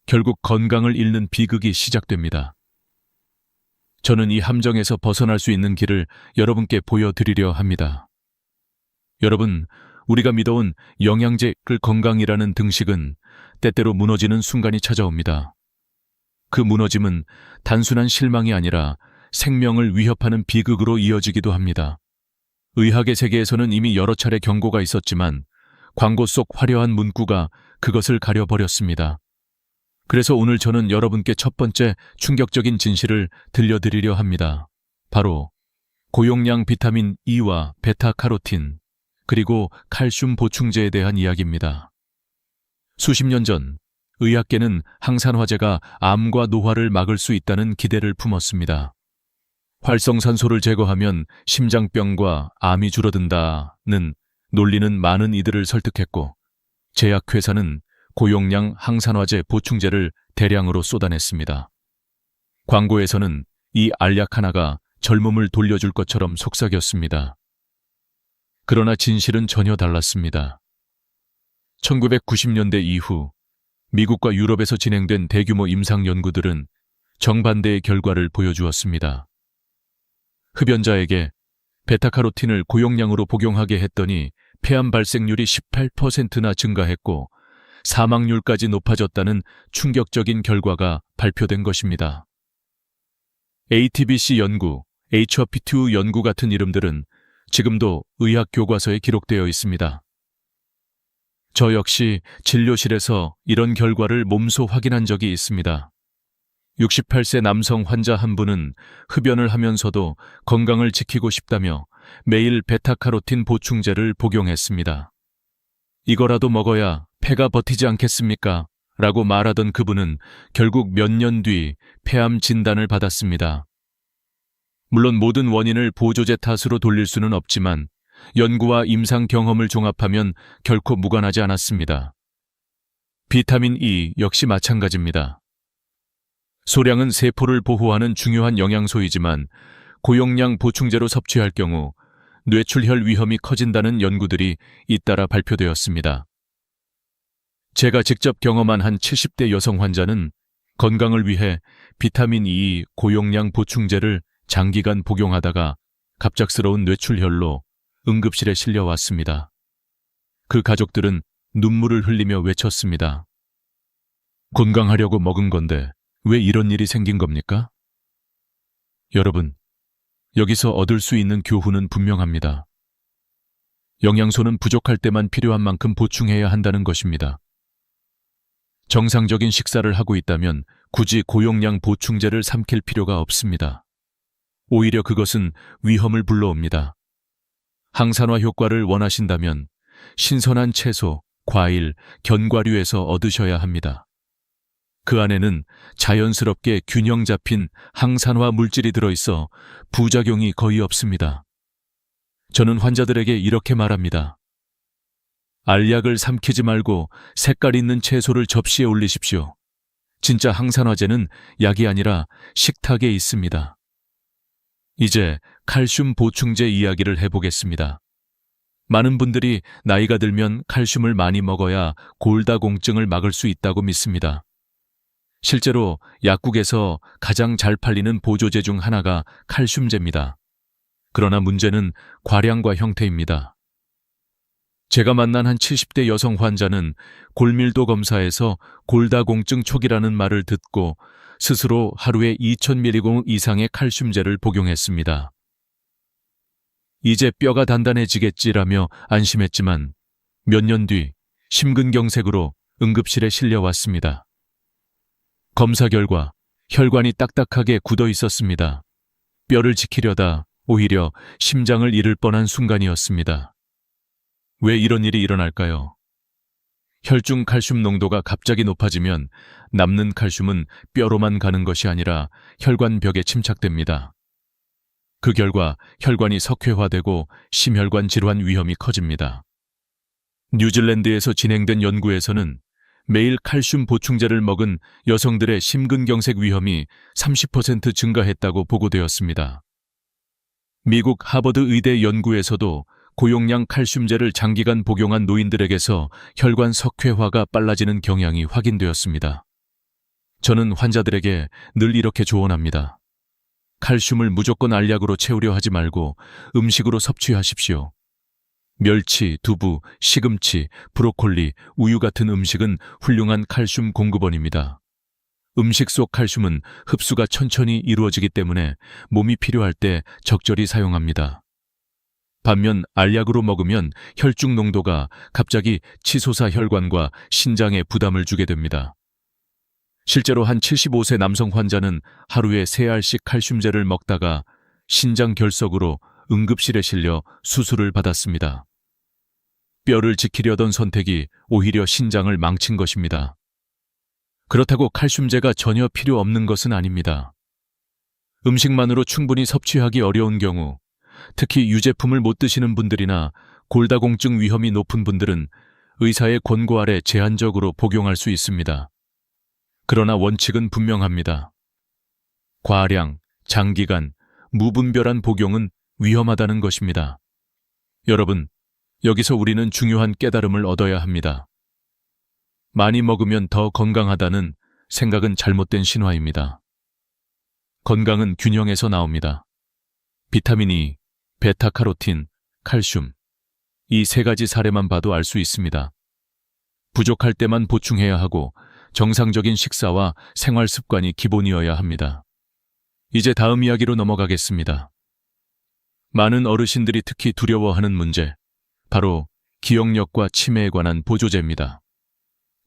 결국 건강을 잃는 비극이 시작됩니다. 저는 이 함정에서 벗어날 수 있는 길을 여러분께 보여드리려 합니다. 여러분, 우리가 믿어온 영양제 건강이라는 등식은 때때로 무너지는 순간이 찾아옵니다. 그 무너짐은 단순한 실망이 아니라 생명을 위협하는 비극으로 이어지기도 합니다. 의학의 세계에서는 이미 여러 차례 경고가 있었지만 광고 속 화려한 문구가 그것을 가려버렸습니다. 그래서 오늘 저는 여러분께 첫 번째 충격적인 진실을 들려드리려 합니다. 바로 고용량 비타민 E와 베타카로틴, 그리고 칼슘 보충제에 대한 이야기입니다. 수십 년 전, 의학계는 항산화제가 암과 노화를 막을 수 있다는 기대를 품었습니다. 활성산소를 제거하면 심장병과 암이 줄어든다는 논리는 많은 이들을 설득했고, 제약회사는 고용량 항산화제 보충제를 대량으로 쏟아냈습니다. 광고에서는 이 알약 하나가 젊음을 돌려줄 것처럼 속삭였습니다. 그러나 진실은 전혀 달랐습니다. 1990년대 이후 미국과 유럽에서 진행된 대규모 임상 연구들은 정반대의 결과를 보여주었습니다. 흡연자에게 베타카로틴을 고용량으로 복용하게 했더니 폐암 발생률이 18%나 증가했고 사망률까지 높아졌다는 충격적인 결과가 발표된 것입니다. ATBC 연구, HOP2 연구 같은 이름들은 지금도 의학 교과서에 기록되어 있습니다. 저 역시 진료실에서 이런 결과를 몸소 확인한 적이 있습니다. 68세 남성 환자 한 분은 흡연을 하면서도 건강을 지키고 싶다며 매일 베타카로틴 보충제를 복용했습니다. 이거라도 먹어야 폐가 버티지 않겠습니까? 라고 말하던 그분은 결국 몇 년 뒤 폐암 진단을 받았습니다. 물론 모든 원인을 보조제 탓으로 돌릴 수는 없지만 연구와 임상 경험을 종합하면 결코 무관하지 않았습니다. 비타민 E 역시 마찬가지입니다. 소량은 세포를 보호하는 중요한 영양소이지만 고용량 보충제로 섭취할 경우 뇌출혈 위험이 커진다는 연구들이 잇따라 발표되었습니다. 제가 직접 경험한 한 70대 여성 환자는 건강을 위해 비타민 E 고용량 보충제를 장기간 복용하다가 갑작스러운 뇌출혈로 응급실에 실려왔습니다. 그 가족들은 눈물을 흘리며 외쳤습니다. 건강하려고 먹은 건데 왜 이런 일이 생긴 겁니까? 여러분, 여기서 얻을 수 있는 교훈은 분명합니다. 영양소는 부족할 때만 필요한 만큼 보충해야 한다는 것입니다. 정상적인 식사를 하고 있다면 굳이 고용량 보충제를 삼킬 필요가 없습니다. 오히려 그것은 위험을 불러옵니다. 항산화 효과를 원하신다면 신선한 채소, 과일, 견과류에서 얻으셔야 합니다. 그 안에는 자연스럽게 균형 잡힌 항산화 물질이 들어있어 부작용이 거의 없습니다. 저는 환자들에게 이렇게 말합니다. 알약을 삼키지 말고 색깔 있는 채소를 접시에 올리십시오. 진짜 항산화제는 약이 아니라 식탁에 있습니다. 이제 칼슘 보충제 이야기를 해보겠습니다. 많은 분들이 나이가 들면 칼슘을 많이 먹어야 골다공증을 막을 수 있다고 믿습니다. 실제로 약국에서 가장 잘 팔리는 보조제 중 하나가 칼슘제입니다. 그러나 문제는 과량과 형태입니다. 제가 만난 한 70대 여성 환자는 골밀도 검사에서 골다공증 초기라는 말을 듣고 스스로 하루에 2000mg 이상의 칼슘제를 복용했습니다. 이제 뼈가 단단해지겠지라며 안심했지만 몇 년 뒤 심근경색으로 응급실에 실려왔습니다. 검사 결과 혈관이 딱딱하게 굳어 있었습니다. 뼈를 지키려다 오히려 심장을 잃을 뻔한 순간이었습니다. 왜 이런 일이 일어날까요? 혈중 칼슘 농도가 갑자기 높아지면 남는 칼슘은 뼈로만 가는 것이 아니라 혈관벽에 침착됩니다. 그 결과 혈관이 석회화되고 심혈관 질환 위험이 커집니다. 뉴질랜드에서 진행된 연구에서는 매일 칼슘 보충제를 먹은 여성들의 심근경색 위험이 30% 증가했다고 보고되었습니다. 미국 하버드 의대 연구에서도 고용량 칼슘제를 장기간 복용한 노인들에게서 혈관 석회화가 빨라지는 경향이 확인되었습니다. 저는 환자들에게 늘 이렇게 조언합니다. 칼슘을 무조건 알약으로 채우려 하지 말고 음식으로 섭취하십시오. 멸치, 두부, 시금치, 브로콜리, 우유 같은 음식은 훌륭한 칼슘 공급원입니다. 음식 속 칼슘은 흡수가 천천히 이루어지기 때문에 몸이 필요할 때 적절히 사용합니다. 반면 알약으로 먹으면 혈중 농도가 갑자기 치솟아 혈관과 신장에 부담을 주게 됩니다. 실제로 한 75세 남성 환자는 하루에 3알씩 칼슘제를 먹다가 신장 결석으로 응급실에 실려 수술을 받았습니다. 뼈를 지키려던 선택이 오히려 신장을 망친 것입니다. 그렇다고 칼슘제가 전혀 필요 없는 것은 아닙니다. 음식만으로 충분히 섭취하기 어려운 경우, 특히 유제품을 못 드시는 분들이나 골다공증 위험이 높은 분들은 의사의 권고 아래 제한적으로 복용할 수 있습니다. 그러나 원칙은 분명합니다. 과량, 장기간, 무분별한 복용은 위험하다는 것입니다. 여러분, 여기서 우리는 중요한 깨달음을 얻어야 합니다. 많이 먹으면 더 건강하다는 생각은 잘못된 신화입니다. 건강은 균형에서 나옵니다. 비타민 E, 베타카로틴, 칼슘, 이 3가지 사례만 봐도 알 수 있습니다. 부족할 때만 보충해야 하고 정상적인 식사와 생활 습관이 기본이어야 합니다. 이제 다음 이야기로 넘어가겠습니다. 많은 어르신들이 특히 두려워하는 문제, 바로 기억력과 치매에 관한 보조제입니다.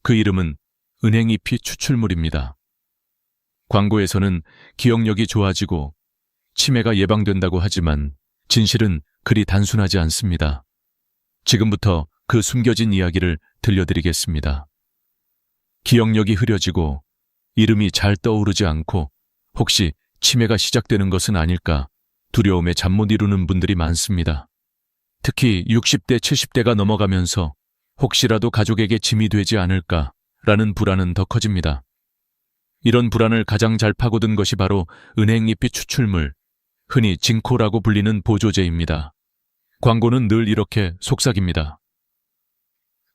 그 이름은 은행잎이 추출물입니다. 광고에서는 기억력이 좋아지고 치매가 예방된다고 하지만 진실은 그리 단순하지 않습니다. 지금부터 그 숨겨진 이야기를 들려드리겠습니다. 기억력이 흐려지고 이름이 잘 떠오르지 않고 혹시 치매가 시작되는 것은 아닐까 두려움에 잠 못 이루는 분들이 많습니다. 특히 60대, 70대가 넘어가면서 혹시라도 가족에게 짐이 되지 않을까라는 불안은 더 커집니다. 이런 불안을 가장 잘 파고든 것이 바로 은행잎이 추출물, 흔히 징코라고 불리는 보조제입니다. 광고는 늘 이렇게 속삭입니다.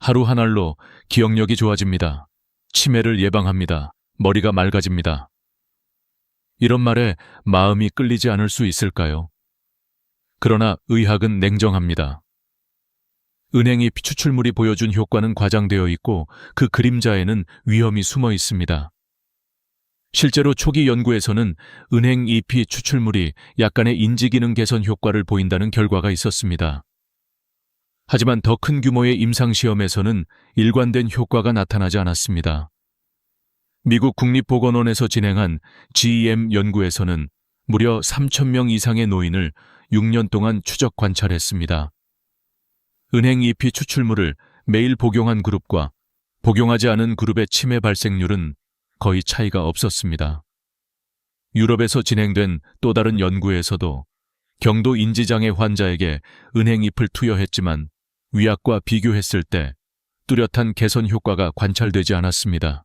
하루 한 알로 기억력이 좋아집니다. 치매를 예방합니다. 머리가 맑아집니다. 이런 말에 마음이 끌리지 않을 수 있을까요? 그러나 의학은 냉정합니다. 은행잎 추출물이 보여준 효과는 과장되어 있고 그 그림자에는 위험이 숨어 있습니다. 실제로 초기 연구에서는 은행잎이 추출물이 약간의 인지기능 개선 효과를 보인다는 결과가 있었습니다. 하지만 더 큰 규모의 임상시험에서는 일관된 효과가 나타나지 않았습니다. 미국 국립보건원에서 진행한 GEM 연구에서는 무려 3,000명 이상의 노인을 6년 동안 추적 관찰했습니다. 은행잎이 추출물을 매일 복용한 그룹과 복용하지 않은 그룹의 치매 발생률은 거의 차이가 없었습니다. 유럽에서 진행된 또 다른 연구에서도 경도 인지장애 환자에게 은행잎을 투여했지만 위약과 비교했을 때 뚜렷한 개선 효과가 관찰되지 않았습니다.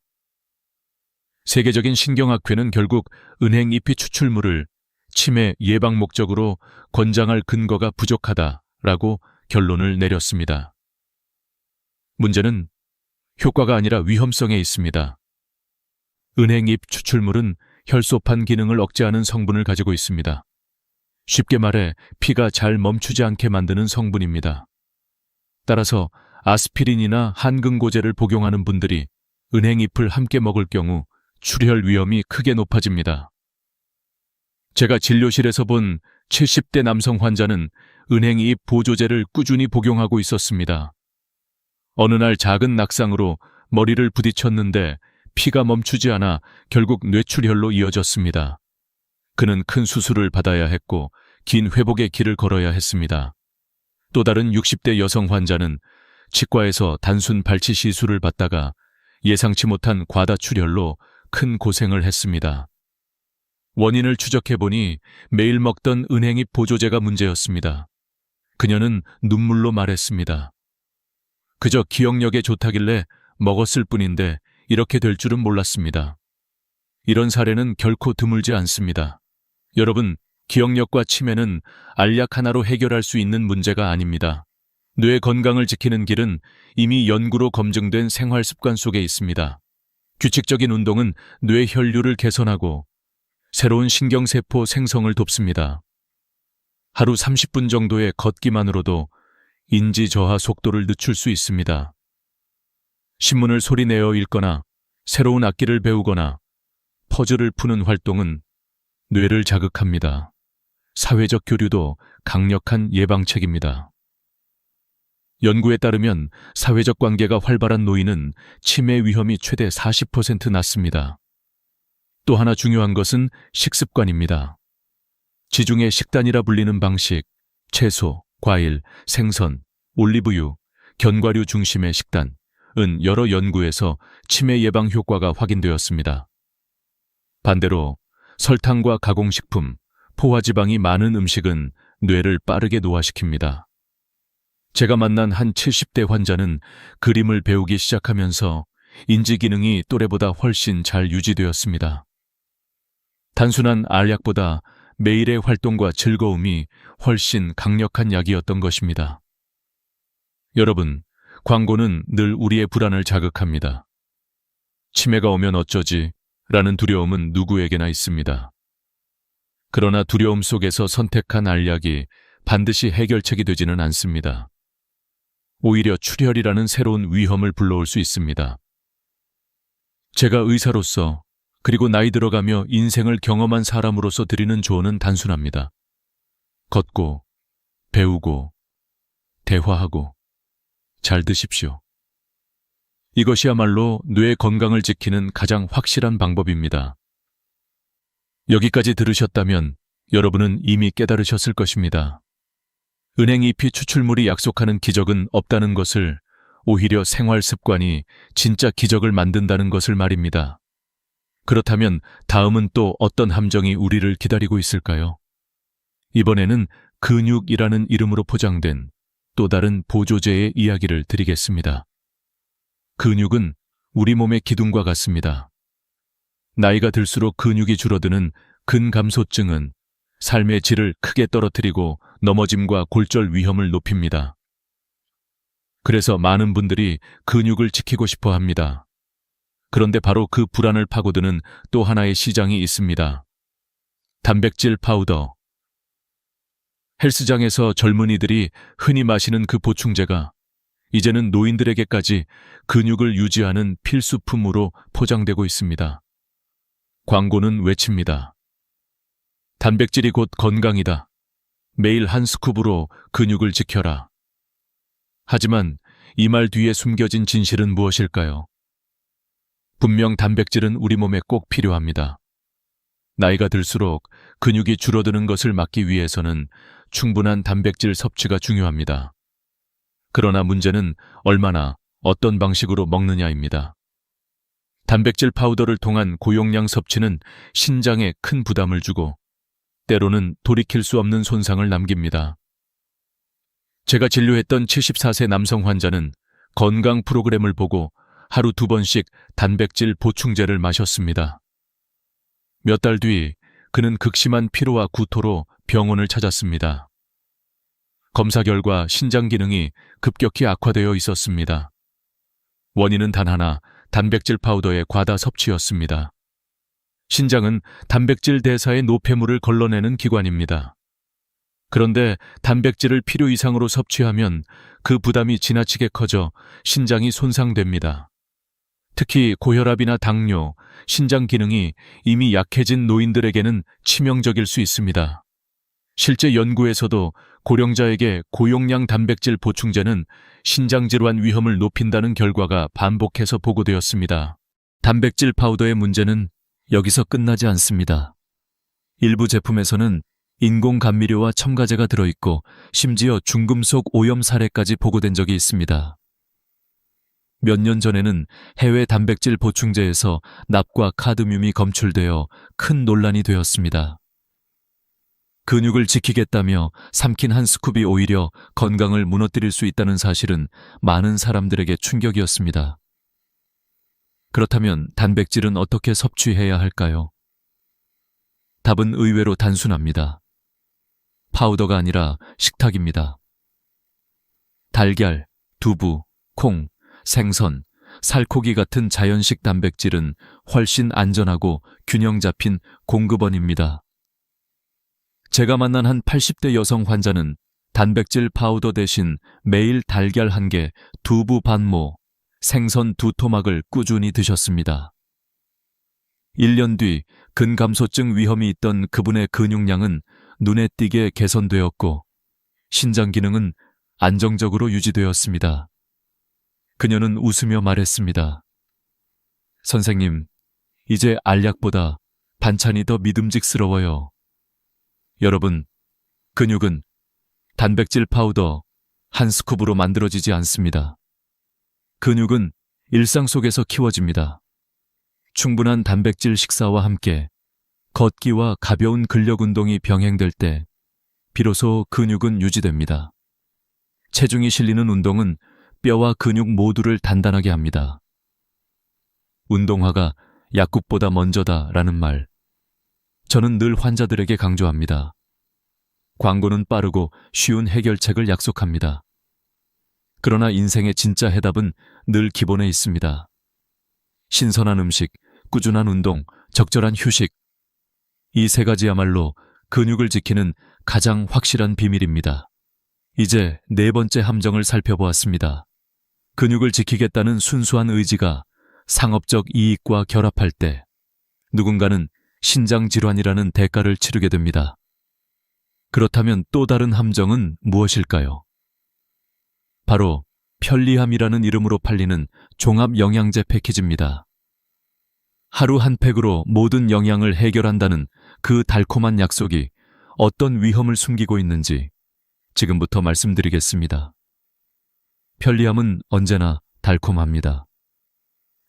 세계적인 신경학회는 결국 은행잎이 추출물을 치매 예방 목적으로 권장할 근거가 부족하다라고 결론을 내렸습니다. 문제는 효과가 아니라 위험성에 있습니다. 은행잎 추출물은 혈소판 기능을 억제하는 성분을 가지고 있습니다. 쉽게 말해 피가 잘 멈추지 않게 만드는 성분입니다. 따라서 아스피린이나 한근고제를 복용하는 분들이 은행잎을 함께 먹을 경우 출혈 위험이 크게 높아집니다. 제가 진료실에서 본 70대 남성 환자는 은행이입 보조제를 꾸준히 복용하고 있었습니다. 어느 날 작은 낙상으로 머리를 부딪혔는데 피가 멈추지 않아 결국 뇌출혈로 이어졌습니다. 그는 큰 수술을 받아야 했고 긴 회복의 길을 걸어야 했습니다. 또 다른 60대 여성 환자는 치과에서 단순 발치 시술을 받다가 예상치 못한 과다출혈로 큰 고생을 했습니다. 원인을 추적해보니 매일 먹던 은행잎 보조제가 문제였습니다. 그녀는 눈물로 말했습니다. 그저 기억력에 좋다길래 먹었을 뿐인데 이렇게 될 줄은 몰랐습니다. 이런 사례는 결코 드물지 않습니다. 여러분, 기억력과 치매는 알약 하나로 해결할 수 있는 문제가 아닙니다. 뇌 건강을 지키는 길은 이미 연구로 검증된 생활 습관 속에 있습니다. 규칙적인 운동은 뇌 혈류를 개선하고 새로운 신경세포 생성을 돕습니다. 하루 30분 정도의 걷기만으로도 인지 저하 속도를 늦출 수 있습니다. 신문을 소리내어 읽거나 새로운 악기를 배우거나 퍼즐을 푸는 활동은 뇌를 자극합니다. 사회적 교류도 강력한 예방책입니다. 연구에 따르면 사회적 관계가 활발한 노인은 치매 위험이 최대 40% 낮습니다. 또 하나 중요한 것은 식습관입니다. 지중해 식단이라 불리는 방식, 채소, 과일, 생선, 올리브유, 견과류 중심의 식단은 여러 연구에서 치매 예방 효과가 확인되었습니다. 반대로 설탕과 가공식품, 포화지방이 많은 음식은 뇌를 빠르게 노화시킵니다. 제가 만난 한 70대 환자는 그림을 배우기 시작하면서 인지 기능이 또래보다 훨씬 잘 유지되었습니다. 단순한 알약보다 매일의 활동과 즐거움이 훨씬 강력한 약이었던 것입니다. 여러분, 광고는 늘 우리의 불안을 자극합니다. 치매가 오면 어쩌지? 라는 두려움은 누구에게나 있습니다. 그러나 두려움 속에서 선택한 알약이 반드시 해결책이 되지는 않습니다. 오히려 출혈이라는 새로운 위험을 불러올 수 있습니다. 제가 의사로서 그리고 나이 들어가며 인생을 경험한 사람으로서 드리는 조언은 단순합니다. 걷고, 배우고, 대화하고, 잘 드십시오. 이것이야말로 뇌 건강을 지키는 가장 확실한 방법입니다. 여기까지 들으셨다면 여러분은 이미 깨달으셨을 것입니다. 은행잎이 추출물이 약속하는 기적은 없다는 것을, 오히려 생활 습관이 진짜 기적을 만든다는 것을 말입니다. 그렇다면 다음은 또 어떤 함정이 우리를 기다리고 있을까요? 이번에는 근육이라는 이름으로 포장된 또 다른 보조제의 이야기를 드리겠습니다. 근육은 우리 몸의 기둥과 같습니다. 나이가 들수록 근육이 줄어드는 근감소증은 삶의 질을 크게 떨어뜨리고 넘어짐과 골절 위험을 높입니다. 그래서 많은 분들이 근육을 지키고 싶어 합니다. 그런데 바로 그 불안을 파고드는 또 하나의 시장이 있습니다. 단백질 파우더. 헬스장에서 젊은이들이 흔히 마시는 그 보충제가 이제는 노인들에게까지 근육을 유지하는 필수품으로 포장되고 있습니다. 광고는 외칩니다. 단백질이 곧 건강이다. 매일 한 스쿱으로 근육을 지켜라. 하지만 이 말 뒤에 숨겨진 진실은 무엇일까요? 분명 단백질은 우리 몸에 꼭 필요합니다. 나이가 들수록 근육이 줄어드는 것을 막기 위해서는 충분한 단백질 섭취가 중요합니다. 그러나 문제는 얼마나, 어떤 방식으로 먹느냐입니다. 단백질 파우더를 통한 고용량 섭취는 신장에 큰 부담을 주고 때로는 돌이킬 수 없는 손상을 남깁니다. 제가 진료했던 74세 남성 환자는 건강 프로그램을 보고 하루 2번씩 단백질 보충제를 마셨습니다. 몇 달 뒤 그는 극심한 피로와 구토로 병원을 찾았습니다. 검사 결과 신장 기능이 급격히 악화되어 있었습니다. 원인은 단 하나, 단백질 파우더의 과다 섭취였습니다. 신장은 단백질 대사의 노폐물을 걸러내는 기관입니다. 그런데 단백질을 필요 이상으로 섭취하면 그 부담이 지나치게 커져 신장이 손상됩니다. 특히 고혈압이나 당뇨, 신장 기능이 이미 약해진 노인들에게는 치명적일 수 있습니다. 실제 연구에서도 고령자에게 고용량 단백질 보충제는 신장질환 위험을 높인다는 결과가 반복해서 보고되었습니다. 단백질 파우더의 문제는 여기서 끝나지 않습니다. 일부 제품에서는 인공 감미료와 첨가제가 들어있고 심지어 중금속 오염 사례까지 보고된 적이 있습니다. 몇 년 전에는 해외 단백질 보충제에서 납과 카드뮴이 검출되어 큰 논란이 되었습니다. 근육을 지키겠다며 삼킨 한 스쿱이 오히려 건강을 무너뜨릴 수 있다는 사실은 많은 사람들에게 충격이었습니다. 그렇다면 단백질은 어떻게 섭취해야 할까요? 답은 의외로 단순합니다. 파우더가 아니라 식탁입니다. 달걀, 두부, 콩, 생선, 살코기 같은 자연식 단백질은 훨씬 안전하고 균형 잡힌 공급원입니다. 제가 만난 한 80대 여성 환자는 단백질 파우더 대신 매일 달걀 1개, 두부 반모, 생선 2토막을 꾸준히 드셨습니다. 1년 뒤 근감소증 위험이 있던 그분의 근육량은 눈에 띄게 개선되었고 신장 기능은 안정적으로 유지되었습니다. 그녀는 웃으며 말했습니다. 선생님, 이제 알약보다 반찬이 더 믿음직스러워요. 여러분, 근육은 단백질 파우더 한 스쿱으로 만들어지지 않습니다. 근육은 일상 속에서 키워집니다. 충분한 단백질 식사와 함께 걷기와 가벼운 근력 운동이 병행될 때 비로소 근육은 유지됩니다. 체중이 실리는 운동은 뼈와 근육 모두를 단단하게 합니다. 운동화가 약국보다 먼저다라는 말, 저는 늘 환자들에게 강조합니다. 광고는 빠르고 쉬운 해결책을 약속합니다. 그러나 인생의 진짜 해답은 늘 기본에 있습니다. 신선한 음식, 꾸준한 운동, 적절한 휴식. 이 3가지야말로 근육을 지키는 가장 확실한 비밀입니다. 이제 4번째 함정을 살펴보았습니다. 근육을 지키겠다는 순수한 의지가 상업적 이익과 결합할 때 누군가는 신장질환이라는 대가를 치르게 됩니다. 그렇다면 또 다른 함정은 무엇일까요? 바로 편리함이라는 이름으로 팔리는 종합영양제 패키지입니다. 하루 한 팩으로 모든 영양을 해결한다는 그 달콤한 약속이 어떤 위험을 숨기고 있는지 지금부터 말씀드리겠습니다. 편리함은 언제나 달콤합니다.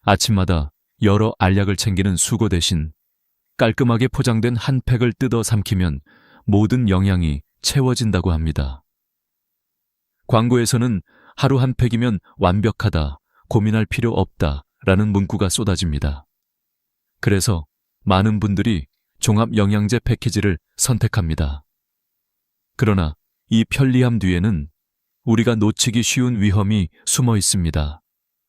아침마다 여러 알약을 챙기는 수고 대신 깔끔하게 포장된 한 팩을 뜯어 삼키면 모든 영양이 채워진다고 합니다. 광고에서는 하루 한 팩이면 완벽하다, 고민할 필요 없다 라는 문구가 쏟아집니다. 그래서 많은 분들이 종합영양제 패키지를 선택합니다. 그러나 이 편리함 뒤에는 우리가 놓치기 쉬운 위험이 숨어 있습니다.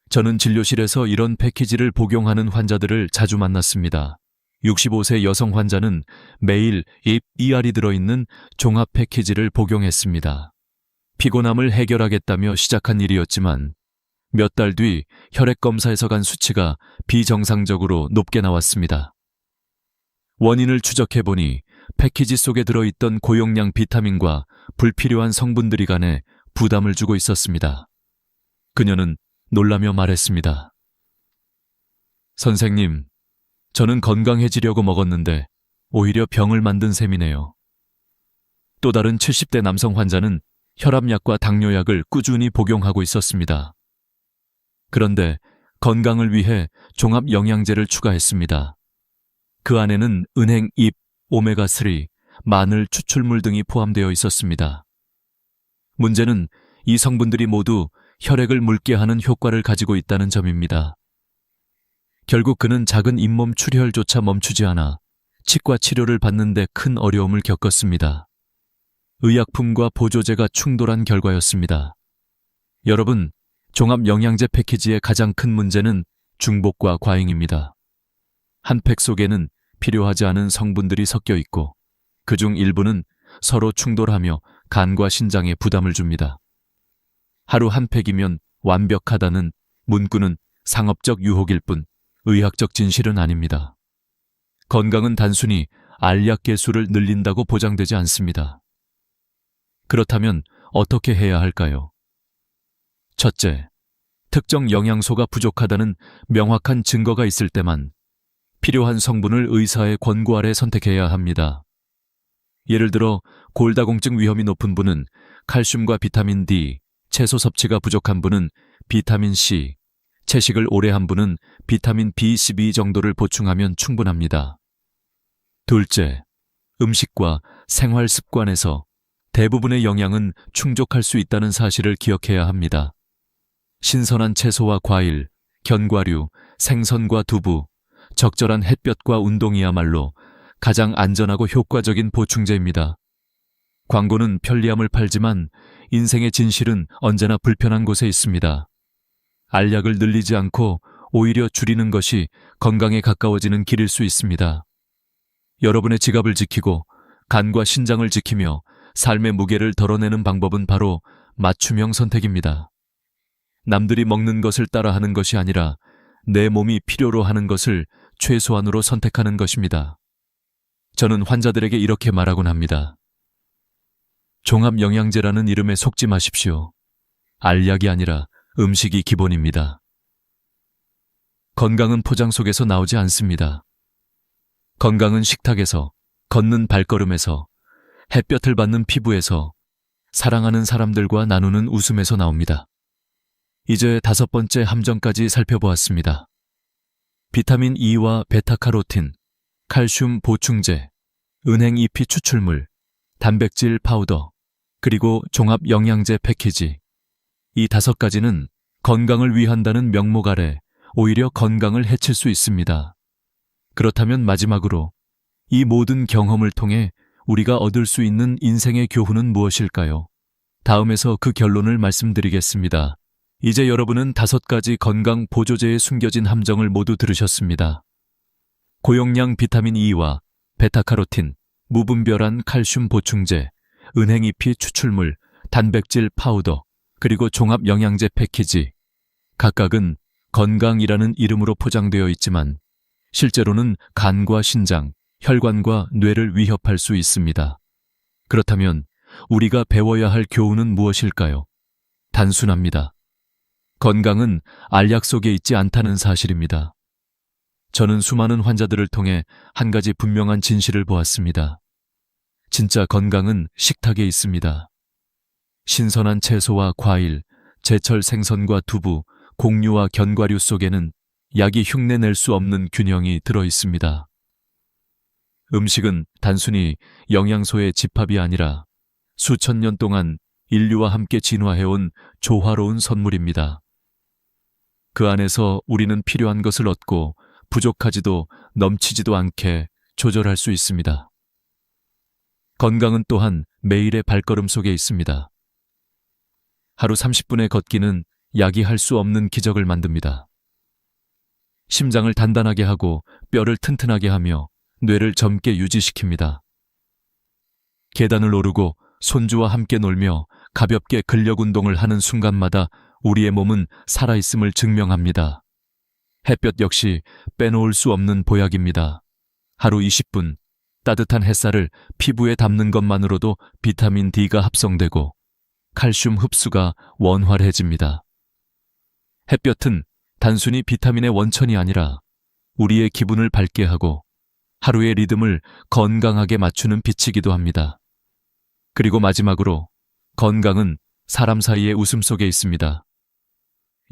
저는 진료실에서 이런 패키지를 복용하는 환자들을 자주 만났습니다. 65세 여성 환자는 매일 잎 2알이 들어있는 종합 패키지를 복용했습니다. 피곤함을 해결하겠다며 시작한 일이었지만 몇 달 뒤 혈액검사에서 간 수치가 비정상적으로 높게 나왔습니다. 원인을 추적해보니 패키지 속에 들어있던 고용량 비타민과 불필요한 성분들이 간에 부담을 주고 있었습니다. 그녀는 놀라며 말했습니다. 선생님, 저는 건강해지려고 먹었는데 오히려 병을 만든 셈이네요. 또 다른 70대 남성 환자는 혈압약과 당뇨약을 꾸준히 복용하고 있었습니다. 그런데 건강을 위해 종합영양제를 추가했습니다. 그 안에는 은행 잎, 오메가3, 마늘 추출물 등이 포함되어 있었습니다. 문제는 이 성분들이 모두 혈액을 묽게 하는 효과를 가지고 있다는 점입니다. 결국 그는 작은 잇몸 출혈조차 멈추지 않아 치과 치료를 받는 데 큰 어려움을 겪었습니다. 의약품과 보조제가 충돌한 결과였습니다. 여러분, 종합영양제 패키지의 가장 큰 문제는 중복과 과잉입니다. 한 팩 속에는 필요하지 않은 성분들이 섞여 있고 그중 일부는 서로 충돌하며 간과 신장에 부담을 줍니다. 하루 한 팩이면 완벽하다는 문구는 상업적 유혹일 뿐 의학적 진실은 아닙니다. 건강은 단순히 알약 개수를 늘린다고 보장되지 않습니다. 그렇다면 어떻게 해야 할까요? 첫째, 특정 영양소가 부족하다는 명확한 증거가 있을 때만 필요한 성분을 의사의 권고 아래 선택해야 합니다. 예를 들어 골다공증 위험이 높은 분은 칼슘과 비타민 D, 채소 섭취가 부족한 분은 비타민 C, 채식을 오래 한 분은 비타민 B12 정도를 보충하면 충분합니다. 둘째, 음식과 생활 습관에서 대부분의 영양은 충족할 수 있다는 사실을 기억해야 합니다. 신선한 채소와 과일, 견과류, 생선과 두부, 적절한 햇볕과 운동이야말로 가장 안전하고 효과적인 보충제입니다. 광고는 편리함을 팔지만 인생의 진실은 언제나 불편한 곳에 있습니다. 알약을 늘리지 않고 오히려 줄이는 것이 건강에 가까워지는 길일 수 있습니다. 여러분의 지갑을 지키고 간과 신장을 지키며 삶의 무게를 덜어내는 방법은 바로 맞춤형 선택입니다. 남들이 먹는 것을 따라하는 것이 아니라 내 몸이 필요로 하는 것을 최소한으로 선택하는 것입니다. 저는 환자들에게 이렇게 말하곤 합니다. 종합영양제라는 이름에 속지 마십시오. 알약이 아니라 음식이 기본입니다. 건강은 포장 속에서 나오지 않습니다. 건강은 식탁에서, 걷는 발걸음에서, 햇볕을 받는 피부에서, 사랑하는 사람들과 나누는 웃음에서 나옵니다. 이제 5번째 함정까지 살펴보았습니다. 비타민 E와 베타카로틴, 칼슘 보충제, 은행잎이 추출물, 단백질 파우더, 그리고 종합 영양제 패키지. 이 5가지는 건강을 위한다는 명목 아래 오히려 건강을 해칠 수 있습니다. 그렇다면 마지막으로 이 모든 경험을 통해 우리가 얻을 수 있는 인생의 교훈은 무엇일까요? 다음에서 그 결론을 말씀드리겠습니다. 이제 여러분은 5가지 건강 보조제에 숨겨진 함정을 모두 들으셨습니다. 고용량 비타민 E와 베타카로틴, 무분별한 칼슘 보충제, 은행잎이 추출물, 단백질 파우더, 그리고 종합 영양제 패키지. 각각은 건강이라는 이름으로 포장되어 있지만 실제로는 간과 신장, 혈관과 뇌를 위협할 수 있습니다. 그렇다면 우리가 배워야 할 교훈은 무엇일까요? 단순합니다. 건강은 알약 속에 있지 않다는 사실입니다. 저는 수많은 환자들을 통해 한 가지 분명한 진실을 보았습니다. 진짜 건강은 식탁에 있습니다. 신선한 채소와 과일, 제철 생선과 두부, 곡류와 견과류 속에는 약이 흉내낼 수 없는 균형이 들어 있습니다. 음식은 단순히 영양소의 집합이 아니라 수천 년 동안 인류와 함께 진화해온 조화로운 선물입니다. 그 안에서 우리는 필요한 것을 얻고 부족하지도 넘치지도 않게 조절할 수 있습니다. 건강은 또한 매일의 발걸음 속에 있습니다. 하루 30분의 걷기는 약이 할 수 없는 기적을 만듭니다. 심장을 단단하게 하고 뼈를 튼튼하게 하며 뇌를 젊게 유지시킵니다. 계단을 오르고 손주와 함께 놀며 가볍게 근력 운동을 하는 순간마다 우리의 몸은 살아있음을 증명합니다. 햇볕 역시 빼놓을 수 없는 보약입니다. 하루 20분 따뜻한 햇살을 피부에 담는 것만으로도 비타민 D가 합성되고 칼슘 흡수가 원활해집니다. 햇볕은 단순히 비타민의 원천이 아니라 우리의 기분을 밝게 하고 하루의 리듬을 건강하게 맞추는 빛이기도 합니다. 그리고 마지막으로 건강은 사람 사이의 웃음 속에 있습니다.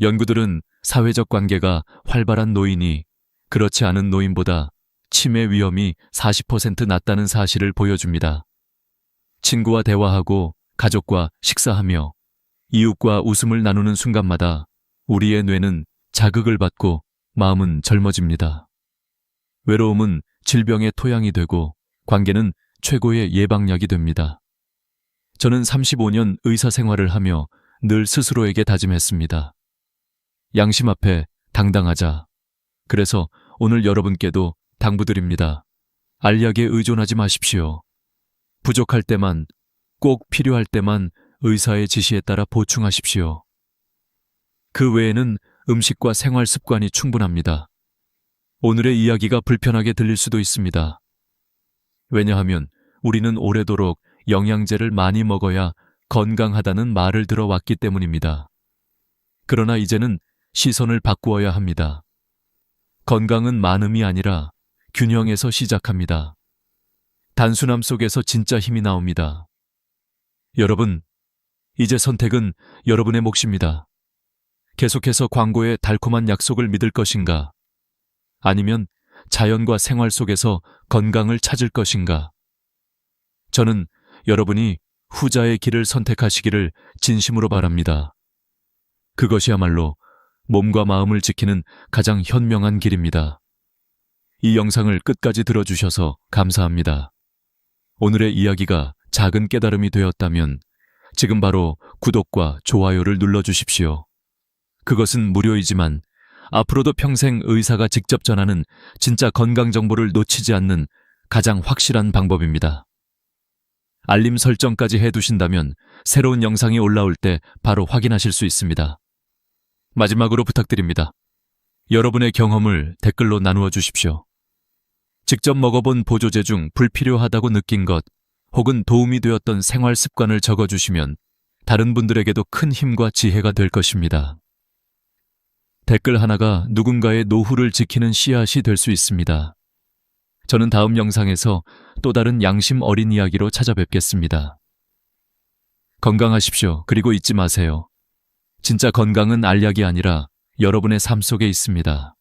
연구들은 사회적 관계가 활발한 노인이 그렇지 않은 노인보다 치매 위험이 40% 낮다는 사실을 보여줍니다. 친구와 대화하고 가족과 식사하며 이웃과 웃음을 나누는 순간마다 우리의 뇌는 자극을 받고 마음은 젊어집니다. 외로움은 질병의 토양이 되고 관계는 최고의 예방약이 됩니다. 저는 35년 의사 생활을 하며 늘 스스로에게 다짐했습니다. 양심 앞에 당당하자. 그래서 오늘 여러분께도 당부드립니다. 알약에 의존하지 마십시오. 부족할 때만, 꼭 필요할 때만 의사의 지시에 따라 보충하십시오. 그 외에는 음식과 생활 습관이 충분합니다. 오늘의 이야기가 불편하게 들릴 수도 있습니다. 왜냐하면 우리는 오래도록 영양제를 많이 먹어야 건강하다는 말을 들어왔기 때문입니다. 그러나 이제는 시선을 바꾸어야 합니다. 건강은 많음이 아니라 균형에서 시작합니다. 단순함 속에서 진짜 힘이 나옵니다. 여러분, 이제 선택은 여러분의 몫입니다. 계속해서 광고의 달콤한 약속을 믿을 것인가? 아니면 자연과 생활 속에서 건강을 찾을 것인가? 저는 여러분이 후자의 길을 선택하시기를 진심으로 바랍니다. 그것이야말로 몸과 마음을 지키는 가장 현명한 길입니다. 이 영상을 끝까지 들어주셔서 감사합니다. 오늘의 이야기가 작은 깨달음이 되었다면 지금 바로 구독과 좋아요를 눌러주십시오. 그것은 무료이지만 앞으로도 평생 의사가 직접 전하는 진짜 건강 정보를 놓치지 않는 가장 확실한 방법입니다. 알림 설정까지 해두신다면 새로운 영상이 올라올 때 바로 확인하실 수 있습니다. 마지막으로 부탁드립니다. 여러분의 경험을 댓글로 나누어 주십시오. 직접 먹어본 보조제 중 불필요하다고 느낀 것 혹은 도움이 되었던 생활 습관을 적어주시면 다른 분들에게도 큰 힘과 지혜가 될 것입니다. 댓글 하나가 누군가의 노후를 지키는 씨앗이 될 수 있습니다. 저는 다음 영상에서 또 다른 양심 어린 이야기로 찾아뵙겠습니다. 건강하십시오. 그리고 잊지 마세요. 진짜 건강은 알약이 아니라 여러분의 삶 속에 있습니다.